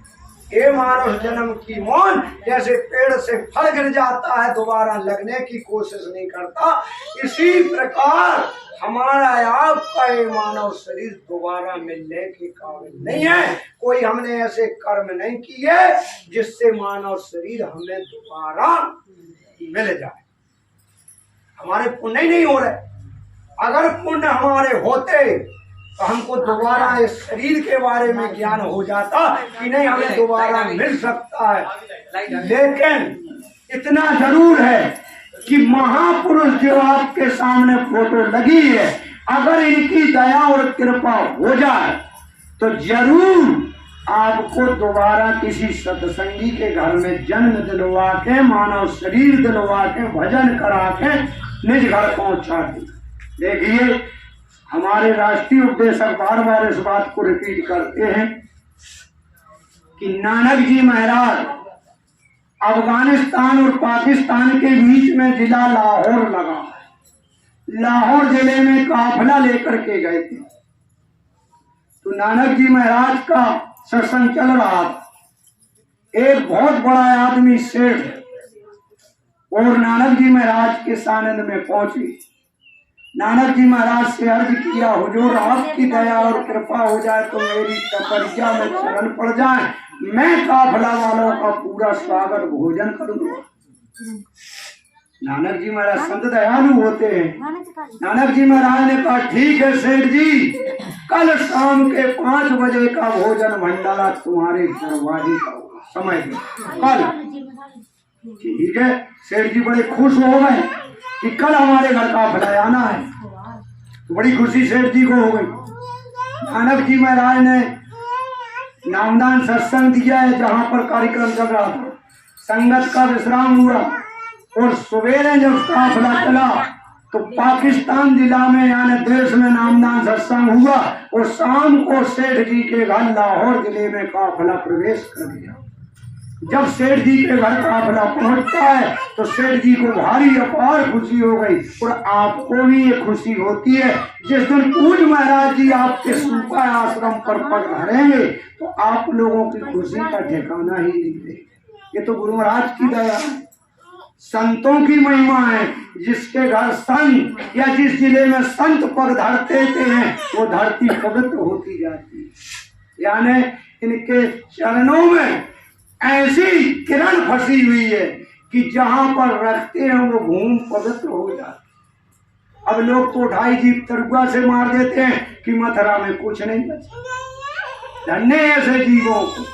ये मानव जन्म की मौज, जैसे पेड़ से फल गिर जाता है दोबारा लगने की कोशिश नहीं करता, इसी प्रकार हमारा आपका ये मानव शरीर दोबारा मिलने के काबिल नहीं है। कोई हमने ऐसे कर्म नहीं किए जिससे मानव शरीर हमें दोबारा मिल जाए। हमारे पुण्य नहीं हो रहे। अगर पुण्य हमारे होते तो हमको दोबारा इस शरीर के बारे में ज्ञान हो जाता कि नहीं, हमें दोबारा मिल सकता है। लेकिन इतना जरूर है कि महापुरुष जो आपके सामने फोटो लगी है, अगर इनकी दया और कृपा हो जाए तो जरूर आपको दोबारा किसी सत्संगी के घर में जन्म दिलवा के, मानव शरीर दिलवा के, भजन करा के निज घर पहुंचा दे। देखिए, हमारे राष्ट्रीय उपदेशक बार बार इस बात को रिपीट करते हैं कि नानक जी महाराज अफगानिस्तान और पाकिस्तान के बीच में जिला लाहौर लगा, लाहौर जिले में काफिला लेकर के गए थे। तो नानक जी महाराज का सत्संग चल रहा था। एक बहुत बड़ा आदमी सेठ और नानक जी महाराज के सानिध्य में पहुंचे। नानक जी महाराज से अर्ज किया, हुजूर आपकी दया और कृपा हो जाए तो मेरी तपस्या में चरण पड़ जाए, मैं काफिला वालों का पूरा स्वागत भोजन करूंगा। नानक जी महाराज संत दयालु होते हैं। नानक जी महाराज ने कहा, ठीक है सेठ जी, कल शाम के 5 बजे का भोजन भंडारा तुम्हारे दरवाजे का होगा, समय कल। ठीक है, सेठ जी बड़े खुश हो गए कि कल हमारे घर काफिला आना है। तो बड़ी खुशी सेठ जी को हो गई। नानक जी महाराज ने नामदान सत्संग दिया है जहां पर कार्यक्रम चल रहा था। संगत का विश्राम हुआ और सवेरे जब काफिला चला तो पाकिस्तान जिला में यानी देश में नामदान सत्संग हुआ और शाम को सेठ जी के घर लाहौर जिले में काफिला प्रवेश कर गया। जब सेठ जी के घर काफिला पहुंचता है तो सेठ जी को भारी अपार खुशी हो गई। और आपको भी ये खुशी होती है जिस दिन पूज्य महाराज जी आपके सूपा आश्रम पर पग धरेंगे तो आप लोगों की खुशी का ठिकाना ही नहीं रहेगा। ये तो गुरु महाराज की दया है, संतों की महिमा है। जिसके घर संत या जिस जिले में संत पग धरते हैं वो धरती पवित्र होती जाती है। यानी इनके चरणों में ऐसी किरण फंसी हुई है कि जहां पर रखते हैं वो भूमि पवित्र हो जाती। अब लोग तो 2.5 जीप तरुआ से मार देते हैं कि मथुरा में कुछ नहीं बचा। धन्य ऐसे जीवों को,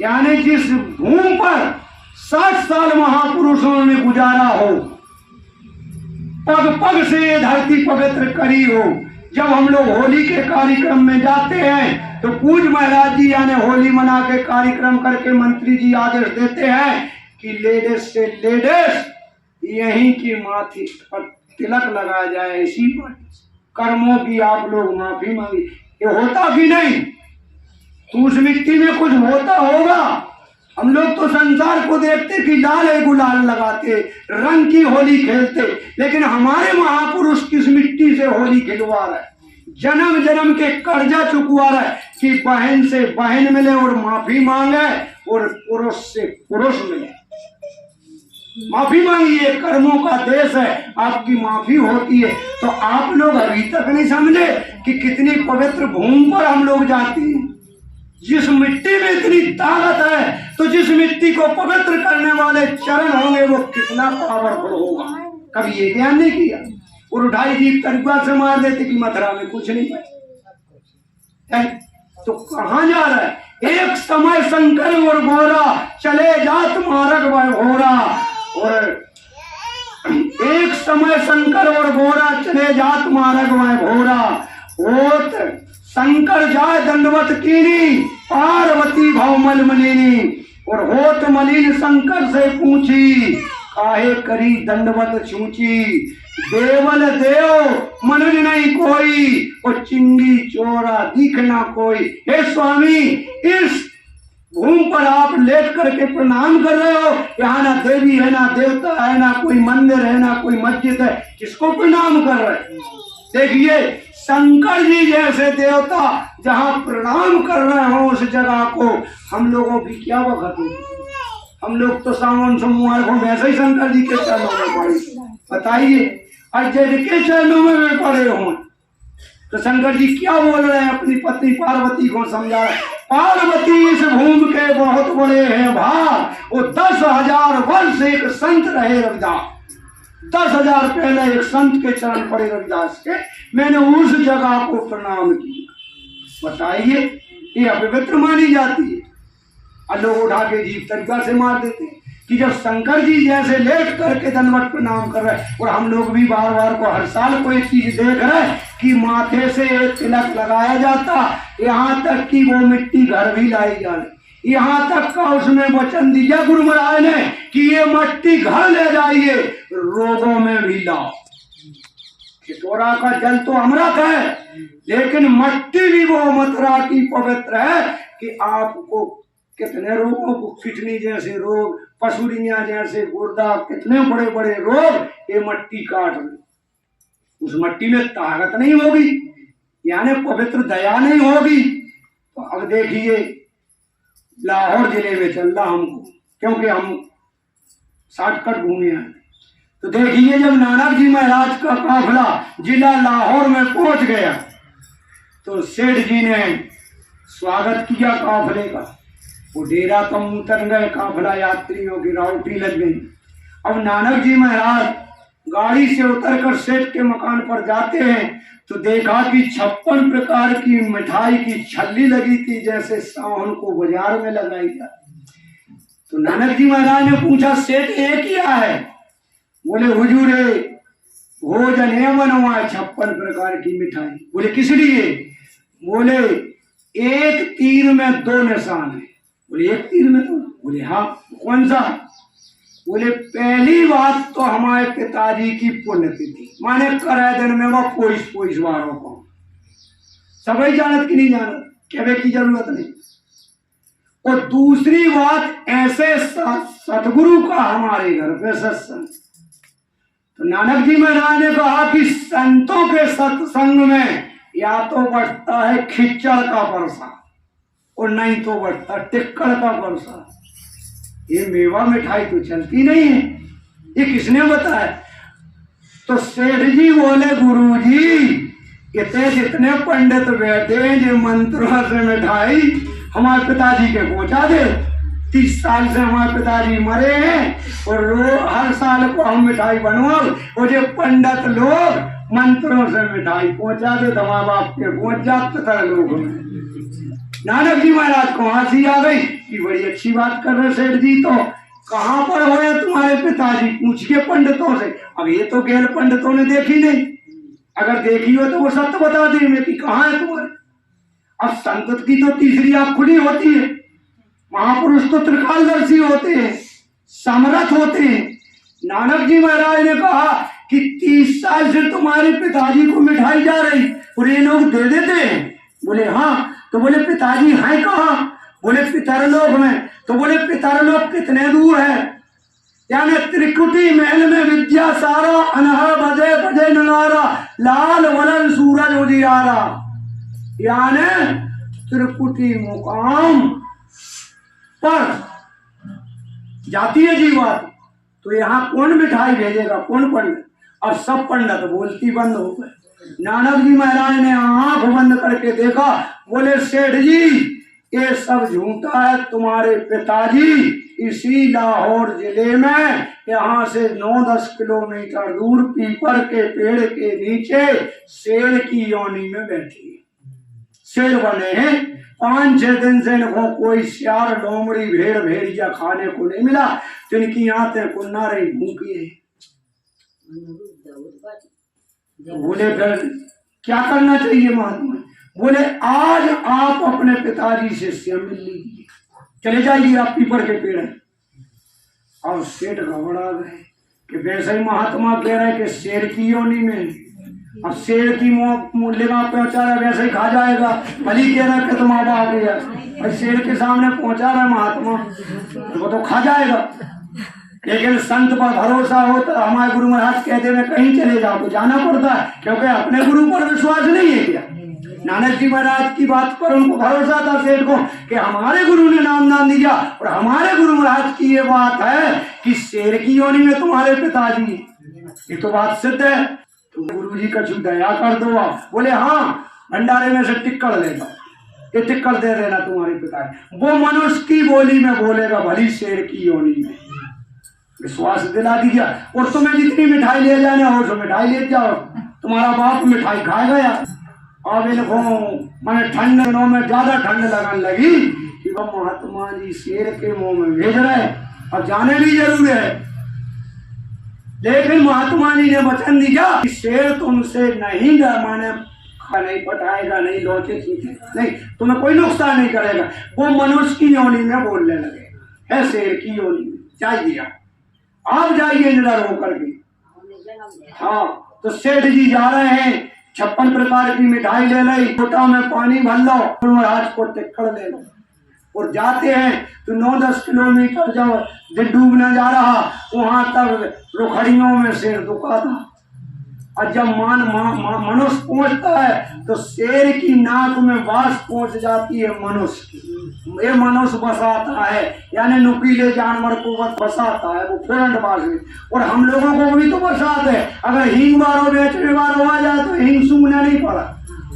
यानी जिस भूमि पर 60 साल महापुरुषों ने गुजारा हो, पग पग से धरती पवित्र करी हो। जब हम लोग होली के कार्यक्रम में जाते हैं तो पूज्य महाराज जी यानी होली मना के कार्यक्रम करके मंत्री जी आदेश देते हैं कि लेडीज से लेडीज यहीं की माथी पर तिलक लगाया जाए, इसी पर कर्मों की आप लोग माफी मांगी। ये होता कि नहीं? तो उस मिट्टी में कुछ होता होगा। हम लोग तो संसार को देखते कि लाल गुलाल लगाते, रंग की होली खेलते, लेकिन हमारे महापुरुष किस मिट्टी से होली खिलवा रहे, जन्म जन्म के कर्जा चुकवा रहे कि बहन से बहन मिले और माफी मांगे और पुरुष से पुरुष मिले। माफी मांगिए, कर्मों का देश है, आपकी माफी होती है। तो आप लोग अभी तक नहीं समझे कि कितनी पवित्र भूमि पर हम लोग जाते हैं। जिस मिट्टी में इतनी ताकत है, तो जिस मिट्टी को पवित्र करने वाले चरण होंगे वो कितना पावरफुल होगा। कभी ये ध्यान नहीं किया? और उठाई जीप तरीका से मार देते कि मथुरा में कुछ नहीं है। तो कहाँ जा रहा है? एक समय शंकर और गोरा चले जात मार्ग वह घोरा। और एक समय शंकर और गोरा चले जात मार्ग वह घोरा। होत शंकर जाय दंडवत कीनी, पार्वती भवमल मलिनी। और होत मलिन शंकर से पूछी, काहे करी दंडवत छूची। देवल देव मनुज नहीं कोई, और चिंगी चोरा दिखना कोई। हे स्वामी, इस भूमि पर आप लेट करके प्रणाम कर रहे हो। यहाँ ना देवी है, ना देवता है, ना कोई मंदिर है, ना कोई मस्जिद है। किसको प्रणाम कर रहे? देखिए, शंकर जी जैसे देवता जहाँ प्रणाम कर रहे हो उस जगह को हम लोगों की क्या वक्त होगी? हम लोग तो सावन सोमवार को वैसे ही शंकर जी के चरणों में पड़े। बताइए, अजय के चरणों में वे पड़े हों तो शंकर जी क्या बोल रहे हैं? अपनी पत्नी पार्वती को समझा रहे। पार्वती इस भूमि के बहुत बड़े हैं भार, वो 10,000 वर्ष एक संत रहे रविदास। 10,000 पहले एक संत के चरण पड़े रविदास के, मैंने उस जगह को प्रणाम किया। बताइए, ये अपवित्र मानी जाती है। और लोग उठा के जीव तरीका से मार देते हैं कि जब शंकर जी जैसे लेट करके दंडवत प्रणाम कर रहे हैं। और हम लोग भी बार बार को हर साल कोई चीज देख रहे हैं कि माथे से तिलक लगाया जाता, यहाँ तक कि वो मिट्टी घर भी लाई जा रही। यहाँ तक का उसमें वचन दिया गुरु महाराज ने कि ये मिट्टी घर ले जाइए, रोगों में भी लाओ। चितौरा का जल तो अमृत है, लेकिन मिट्टी भी वो मथुरा की पवित्र है कि आपको कितने रोगों को, किडनी जैसे रोग, पसुरियां जैसे गुर्दा, कितने बड़े बड़े रोग ये मिट्टी काट रही। उस मिट्टी में ताकत नहीं होगी, यानी पवित्र दया नहीं होगी। तो अब देखिए, लाहौर जिले में चल रहा हमको, क्योंकि हम शॉर्टकट घूमे हैं। तो देखिए, जब नानक जी महाराज का काफिला जिला लाहौर में पहुंच गया तो सेठ जी ने स्वागत किया काफिले का। वो डेरा कम उतर गए, काफिला यात्रियों की राउटी लग गई। अब नानक जी महाराज गाड़ी से उतरकर सेठ के मकान पर जाते हैं तो देखा कि 56 प्रकार की मिठाई की छल्ली लगी थी, जैसे सावन को बाजार में लगाई जाती। तो नानक जी महाराज ने पूछा, सेठ ये क्या है? बोले, हुजूर भोजन है बनवा 56 प्रकार की मिठाई। बोले, किस लिए? बोले, एक तीर में 2 निशान है। बोले, एक तीर में 2? बोले, हाँ। कौन सा? बोले, पहली बात तो हमारे पिताजी की पुण्यतिथि, माने करे दिन में वो पोइस वारों को सभी जानत की नहीं जानत, कहने की जरूरत नहीं। और दूसरी बात, ऐसे सतगुरु का हमारे घर पे सत्संग। तो नानक जी महाराज ने कहा कि संतों के सत्संग में या तो बढ़ता है खिच्चड़ का वर्षा और नहीं तो बढ़ता टिक्कड़ का वर्षा। ये मेवा मिठाई तो चलती नहीं है, ये किसने बताया? तो सेठ जी बोले, गुरुजी इतने जितने पंडित बैठे हैं जो मंत्रों से मिठाई हमारे पिताजी के पहुंचा दे। 30 साल से हमारे पिताजी मरे हैं और हर साल को हम मिठाई बनवाओ, और जो पंडित लोग मंत्रों से मिठाई पहुंचा दे तो हमारे बाप के पहुंच जाते थे लोग में। नानक जी महाराज को हंसी आ गई कि बड़ी अच्छी बात कर रहे सेठ जी, तो कहाँ पर हो तुम्हारे पिताजी? पूछ के पंडितों से। अब ये तो गैर पंडितों ने देखी नहीं, अगर देखी हो तो वो सत्य बता देंगे कि कहाँ है तुम्हारे। अब संत की तो तीसरी आंख खुली होती है, महापुरुष तो त्रिकालदर्शी होते हैं, समर्थ होते हैं। नानक जी महाराज ने कहा कि 30 साल से तुम्हारे पिताजी को मिठाई जा रही और ये लोग दे देते हैं। बोले, हाँ। तो बोले, पिताजी हैं कहाँ? बोले, पितरलोक में। तो बोले, पितरलोक कितने दूर है? यानी त्रिकुटी महल में विद्या सारा, अनहर बजे बजे नगारा, लाल वलन सूरज उजियारा। यानी त्रिकुटी मुकाम पर जाती है जीवात। तो यहाँ कौन मिठाई भेजेगा, कौन पंडित? अब सब पंडित बोलती बंद हो गए। नानक जी महाराज ने आंख बंद करके देखा, बोले सेठ जी ये सब झूठा है। तुम्हारे पिताजी इसी लाहौर जिले में यहाँ से 9-10 किलोमीटर दूर पीपल के पेड़ के नीचे शेर की योनि में बैठी है, शेर बने हैं। 5-6 दिन से इनको कोई सियार लोमड़ी भेड़ भेड़िया खाने को नहीं मिला, तो इनकी आंतें कुन्ना रही भूखी है। बोले फिर क्या करना चाहिए महात्मा? बोले आज आप अपने पिताजी से मिल लीजिए, चले जाइए आप पीपल के पेड़। और सेठ घबरा गए कि वैसे ही महात्मा कह रहे कि शेर की योनि में, अब शेर की लिगा पहुंचा रहा वैसे ही खा जाएगा। भली कह रहा कि तुम अब आ गया, और शेर के सामने पहुंचा रहा महात्मा, वो तो खा जाएगा। लेकिन संत पर भरोसा हो तो हमारे गुरु महाराज कहते हुए कहीं चले जाओ तो जाना पड़ता है, क्योंकि अपने गुरु पर विश्वास नहीं है क्या? नानक जी महाराज की बात पर उनको भरोसा था सेठ को कि हमारे गुरु ने नाम दिया, और हमारे गुरु महाराज की ये बात है कि शेर की योनि में तुम्हारे पिताजी, ये तो बात सिद्ध है। तो गुरु जी का दया कर दो आप। बोले हाँ, भंडारे में से टिक्कड़ लेगा, ये टिक्कड़ दे देना तुम्हारे पिताजी, वो मनुष्य की बोली में बोलेगा, भली शेर की योनि में। विश्वास दिला दीजिए, और तुम्हें जितनी मिठाई ले जाने हो तो मिठाई ले जाओ, तुम्हारा बाप मिठाई खाएगा यार। अब इनको मैंने ठंड दिनों में ज्यादा ठंड लगने लगी कि वह महात्मा जी शेर के मुंह में भेज रहे, अब जाने भी जरूर है। लेकिन महात्मा जी ने वचन दिया कि शेर तुमसे नहीं माने नहीं पटाएगा, नहीं लौटे नहीं, तुम्हें कोई नुकसान नहीं करेगा। वो मनुष्य की योनि में बोलने लगे, है शेर की योनि में, जाइए आप जाइए निडर होकर के। हाँ, तो सेठ जी जा रहे हैं, 56 प्रकार की मिठाई ले ली, छोटा में पानी भर लो, महाराज को टिक्कड़ ले लो, और जाते हैं तो 9-10 किलोमीटर जब डूबने जा रहा वहां तक रुखड़ियों में शेर दुखा था। और जब मनुष्य पहुंचता है तो शेर की नाक में वास पहुंच जाती है मनुष्य की। ये मनुष्य बसाता है, यानी नुकीले जानवर को बसाता है, वो फ्रंट बास में। और हम लोगों को भी तो बसाते है। अगर हींग बारो बेचने वालों आ जाए तो हींग सूंघने नहीं पड़ा,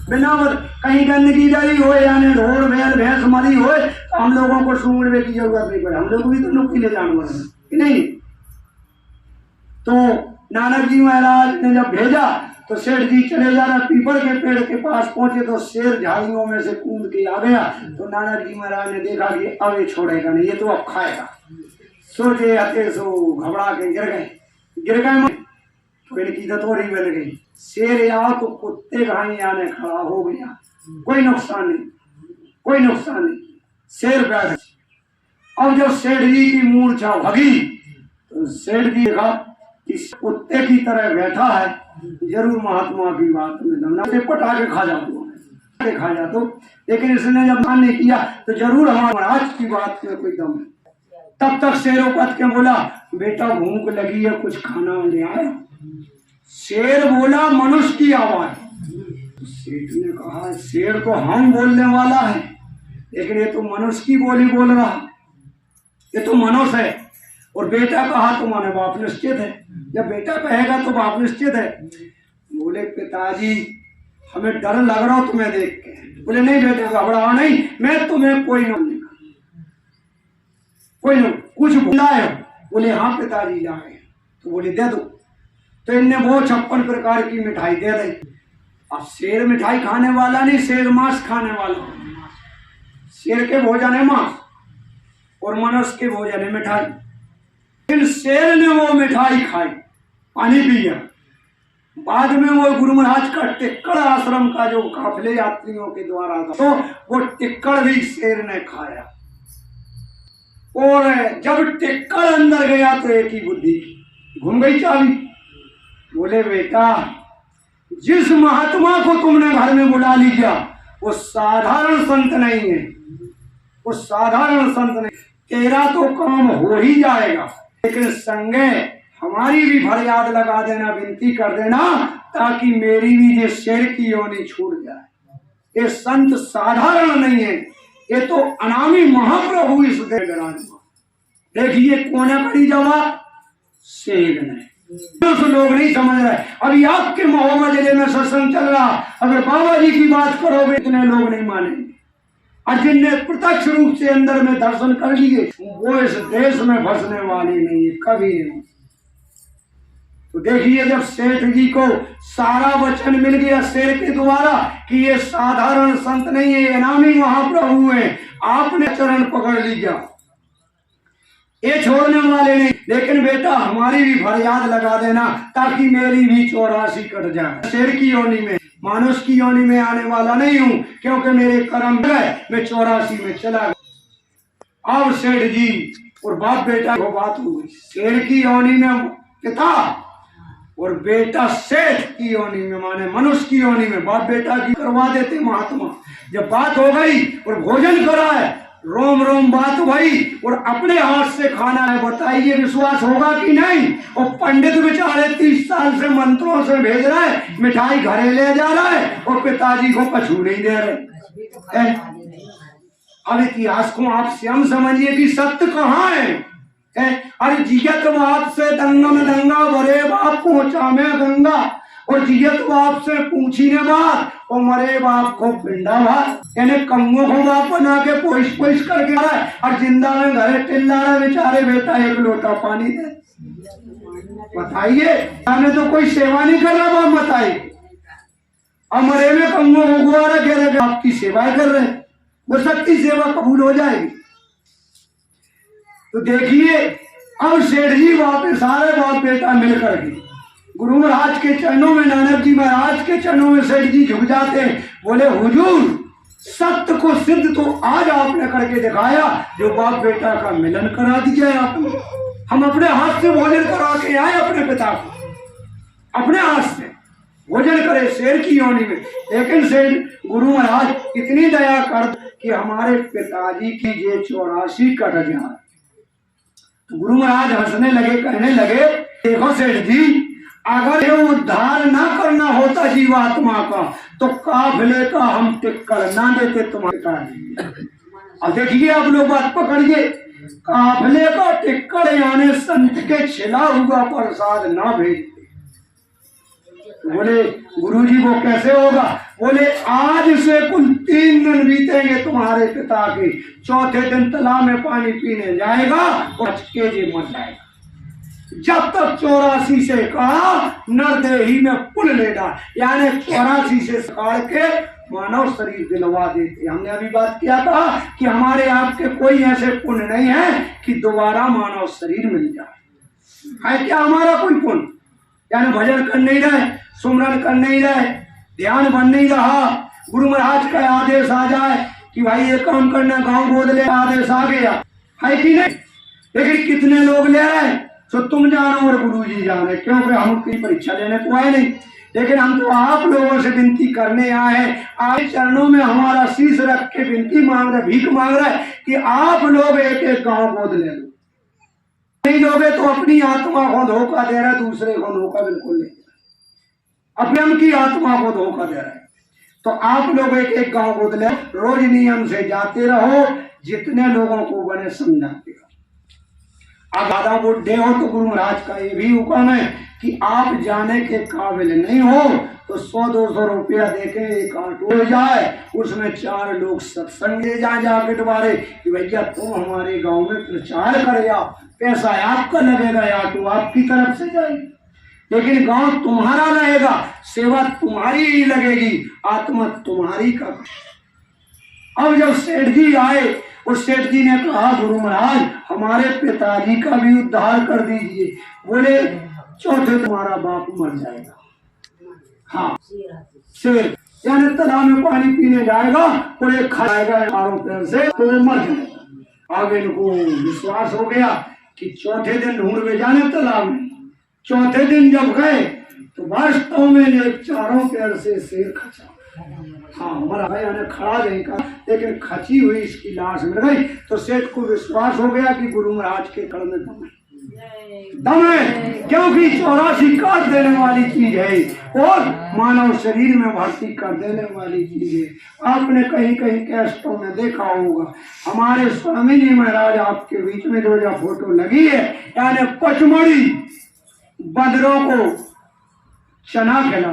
बिना कहीं गंदगी डरी हो, यानी ढोर भेड़ भैंस मरी हो, तो हम लोगों को सूंघने की जरूरत नहीं पड़े। हम लोग भी तो नुकीले जानवर है नहीं। तो नानक जी महाराज ने जब भेजा तो सेठ जी चले जा रहे, पीपल के पेड़ के पास पहुंचे तो शेर झाड़ियों में से कूद के आ गया। तो नानक जी महाराज ने देखा कि अब ये छोड़ेगा नहीं, ये तो अब खाएगा। सोचे आते सो घबरा के गिर गए तो इनकी दतोरी बन गई। शेर आओ तो कुत्ते कहीं आने खड़ा हो गया, कोई नुकसान नहीं। शेर बैठ। अब जब सेठ जी की मूर्छा भगी तो सेठ जी देखा इस कुत्ते की तरह बैठा है, जरूर महात्मा की बात में दम से पटा के खा जातो। लेकिन इसने जब मान नहीं किया तो जरूर हमारे महाराज की बात में कोई दम है। तब तक शेर उपत के बोला, बेटा भूख लगी है, कुछ खाना ले आया। शेर बोला मनुष्य की आवाज। तो सेठ ने कहा शेर तो हम बोलने वाला है, लेकिन ये तो मनुष्य की बोली बोल रहा, ये तो मनुष्य है। और बेटा कहा तो माने बाप निश्चित है, जब बेटा कहेगा तो बाप निश्चित है। बोले पिताजी हमें डर लग रहा हो तुम्हें देख के। बोले नहीं बेटे घबराओ नहीं, मैं तुम्हें कोई नहीं कुछ बुलाए। बोले हाँ पिताजी लाए। तो बोले दे दो। तो इनने वो 56 प्रकार की मिठाई दे दी। अब शेर मिठाई खाने वाला नहीं, शेर मांस खाने वाला। शेर के भोजन है मांस और मनुष्य के भोजन है मिठाई। लेकिन शेर ने वो मिठाई खाई, पानी पिया। बाद में वो गुरु महाराज का टिक्कड़ आश्रम का जो काफिले यात्रियों के द्वारा था, तो वो टिक्कड़ भी शेर ने खाया। और जब टिक्कड़ अंदर गया तो एक ही बुद्धि घूम गई चाबी। बोले बेटा जिस महात्मा को तुमने घर में बुला लिया वो साधारण संत नहीं है, वो साधारण संत नहीं। तेरा तो काम हो ही जाएगा, लेकिन संगे हमारी भी फरियाद लगा देना, विनती कर देना, ताकि मेरी भी ये शेर की योनि छूट जाए। ये संत साधारण नहीं है, ये तो अनामी महाप्रभु इस विराजमान। देखिए कोने पड़ी जवाब, सेठ नहीं। तो लोग नहीं समझ रहे। अभी आपके महोबा जिले में सत्संग चल रहा, अगर बाबा जी की बात करोगे इतने लोग नहीं मानेंगे। और जिनने प्रत्यक्ष रूप से अंदर में दर्शन कर लिए वो इस देश में फंसने वाले नहीं है, कभी नहीं। तो देखिए जब सेठ जी को सारा वचन मिल गया शेर के द्वारा कि ये साधारण संत नहीं है, इनामी महाप्रभु है, आपने चरण पकड़ लिया, ये छोड़ने वाले नहीं। लेकिन बेटा हमारी भी फरियाद लगा देना ताकि मेरी भी 84 कट जाए। शेर की योनि में, मानुष की योनि में आने वाला नहीं हूँ, क्योंकि मेरे कर्म गए, मैं 84 में चला गया। अब सेठ जी और बाप बेटा वो बात हुई, शेर की योनि में पिता और बेटा सेठ की योनि में, माने मनुष्य की योनि में बाप बेटा की करवा देते महात्मा। जब बात हो गई और भोजन करा है, रोम रोम बात हुई और अपने हाथ से खाना है, बताइए विश्वास होगा कि नहीं। और पंडित बेचारे 30 साल से मंत्रों से भेज रहा है, मिठाई घरे ले जा रहा है और पिताजी को कछू नहीं दे रहे। अब इतिहास को आप स्वयं समझिए कि सत्य कहाँ है। अरे जियत बाप से दंगा में दंगा भरे बाप पहुंचा में गंगा, और जियत बाप से पूछी ने बात और मरे बाप को पिंडा भात। यानी कंगों को बाप बना के पोइस पोइस करके आ रहा है और जिंदा में घरे चिल्ला रहा है, बेचारे बेटा एक लोटा पानी दे। बताइए हमें तो कोई सेवा नहीं कर रहा बाप, बताइए। और मरे में कंगों को गुआरा कह रहे आपकी सेवाएं कर रहे, वो सबकी सेवा कबूल हो जाएगी। तो देखिए अब सेठ जी वापस सारे बाप बेटा मिलकर के गुरु महाराज के चरणों में, नानक जी महाराज के चरणों में सेठ जी झुक जाते हैं। बोले हुजूर सत्य को सिद्ध तो आज आपने करके दिखाया, जो बाप बेटा का मिलन करा दिया है आपने। हम अपने हाथ से भोजन करा के आए अपने पिता को, अपने हाथ से भोजन करे शेर की योनि में। लेकिन सेठ गुरु महाराज इतनी दया कर कि हमारे पिताजी की ये 84 कट जाए। गुरु महाराज हंसने लगे, कहने लगे देखो सेठ जी, अगर ये उद्धार ना करना होता जीवात्मा का तो काफिले का हम टिक्कर ना देते तुम्हारे। अब देखिए आप लोग बात पकड़िए, काफिले का टिक्कर यानी संत के छिला हुआ प्रसाद ना भेजते। बोले गुरुजी वो कैसे होगा? बोले आज से कुल 3 दिन बीतेंगे तुम्हारे पिता के, चौथे दिन तालाब में पानी पीने जाएगा और अचके जी मर जाएगा। जब तक 84 से कहा नरदेही में पुल लेना, यानी 84 से सकाल के मानव शरीर दिलवा देते। हमने अभी बात किया था कि हमारे आपके कोई ऐसे पुण्य नहीं है कि दोबारा मानव शरीर मिल जाए। है क्या हमारा कोई पुण्य? यानी भजन कर नहीं रहे, सुमरन कर नहीं रहे, ध्यान बन नहीं रहा, गुरु महाराज का आदेश आ जाए कि भाई ये काम करना, गांव गोद ले, आदेश आ गया, है कि नहीं? लेकिन कितने लोग ले रहे, तो तुम जानो और गुरु जी जाने, क्योंकि हम की परीक्षा लेने तो आए नहीं। लेकिन हम तो आप लोगों से विनती करने आए हैं, आए चरणों में हमारा शीश रख के विनती मांग रहे, भीख मांग रहे कि आप लोग एक एक गांव गोद ले लो। नहीं लोगे तो अपनी आत्मा को धोखा दे रहा, दूसरे को धोखा बिल्कुल नहीं, अपने की आत्मा को धोखा दे रहा है। तो आप लोग एक एक गांव गोद ले, रोज नियम से जाते रहो, जितने लोगों को बने समझाते रहो। आप ज्यादा बुढ़े हो तो गुरु महाराज का ये भी हुक्म है कि आप जाने के काबिल नहीं हो तो 100-200 रुपया देके एक ऑटो हो जाए, उसमें 4 लोग सत्संग ले जाए जाके दोबारे कि भैया तुम हमारे गांव में प्रचार कर आओ, पैसा आपका लगेगा, ऑटो आपकी तरफ से जाएगी, लेकिन गांव तुम्हारा रहेगा, सेवा तुम्हारी ही लगेगी, आत्मा तुम्हारी का। अब जब सेठ जी आए, उस सेठ जी ने कहा गुरु महाराज हमारे पिताजी का भी उद्धार कर दीजिए। बोले चौथे तुम्हारा बाप मर जाएगा। हाँ शेर यानी तालाब में पानी पीने जाएगा और एक खाएगा चारों पैर से तो मर जाएगा। आगे इनको विश्वास हो गया कि चौथे दिन ढूंढ में जाने तालाब में। चौथे दिन जब गए तो वास्तव में एक चारों पैर से शेर खचा, हाँ मरा गया, खड़ा नहीं का, लेकिन खची हुई इसकी लाश मिल गई। तो सेठ को विश्वास हो गया कि गुरु महाराज के कड़ में दम है। दम है, क्योंकि 84 काट देने वाली चीज है और मानव शरीर में भर्ती कर देने वाली चीज है। आपने कहीं कहीं कैस्टों में देखा होगा, हमारे स्वामी जी महाराज आपके बीच में जो फोटो लगी है, यानी पचमढ़ी बंदरों को चना खिला,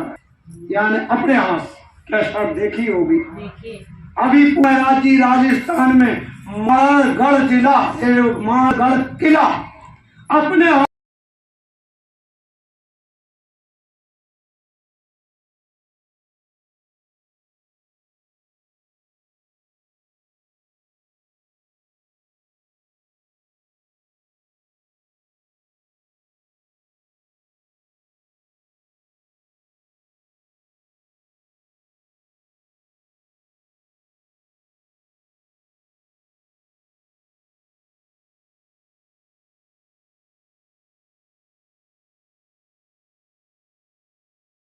यानी अपने हाथ कैसे देखी होगी। अभी रांची राजस्थान में मारगढ़ जिला, मारगढ़ किला अपने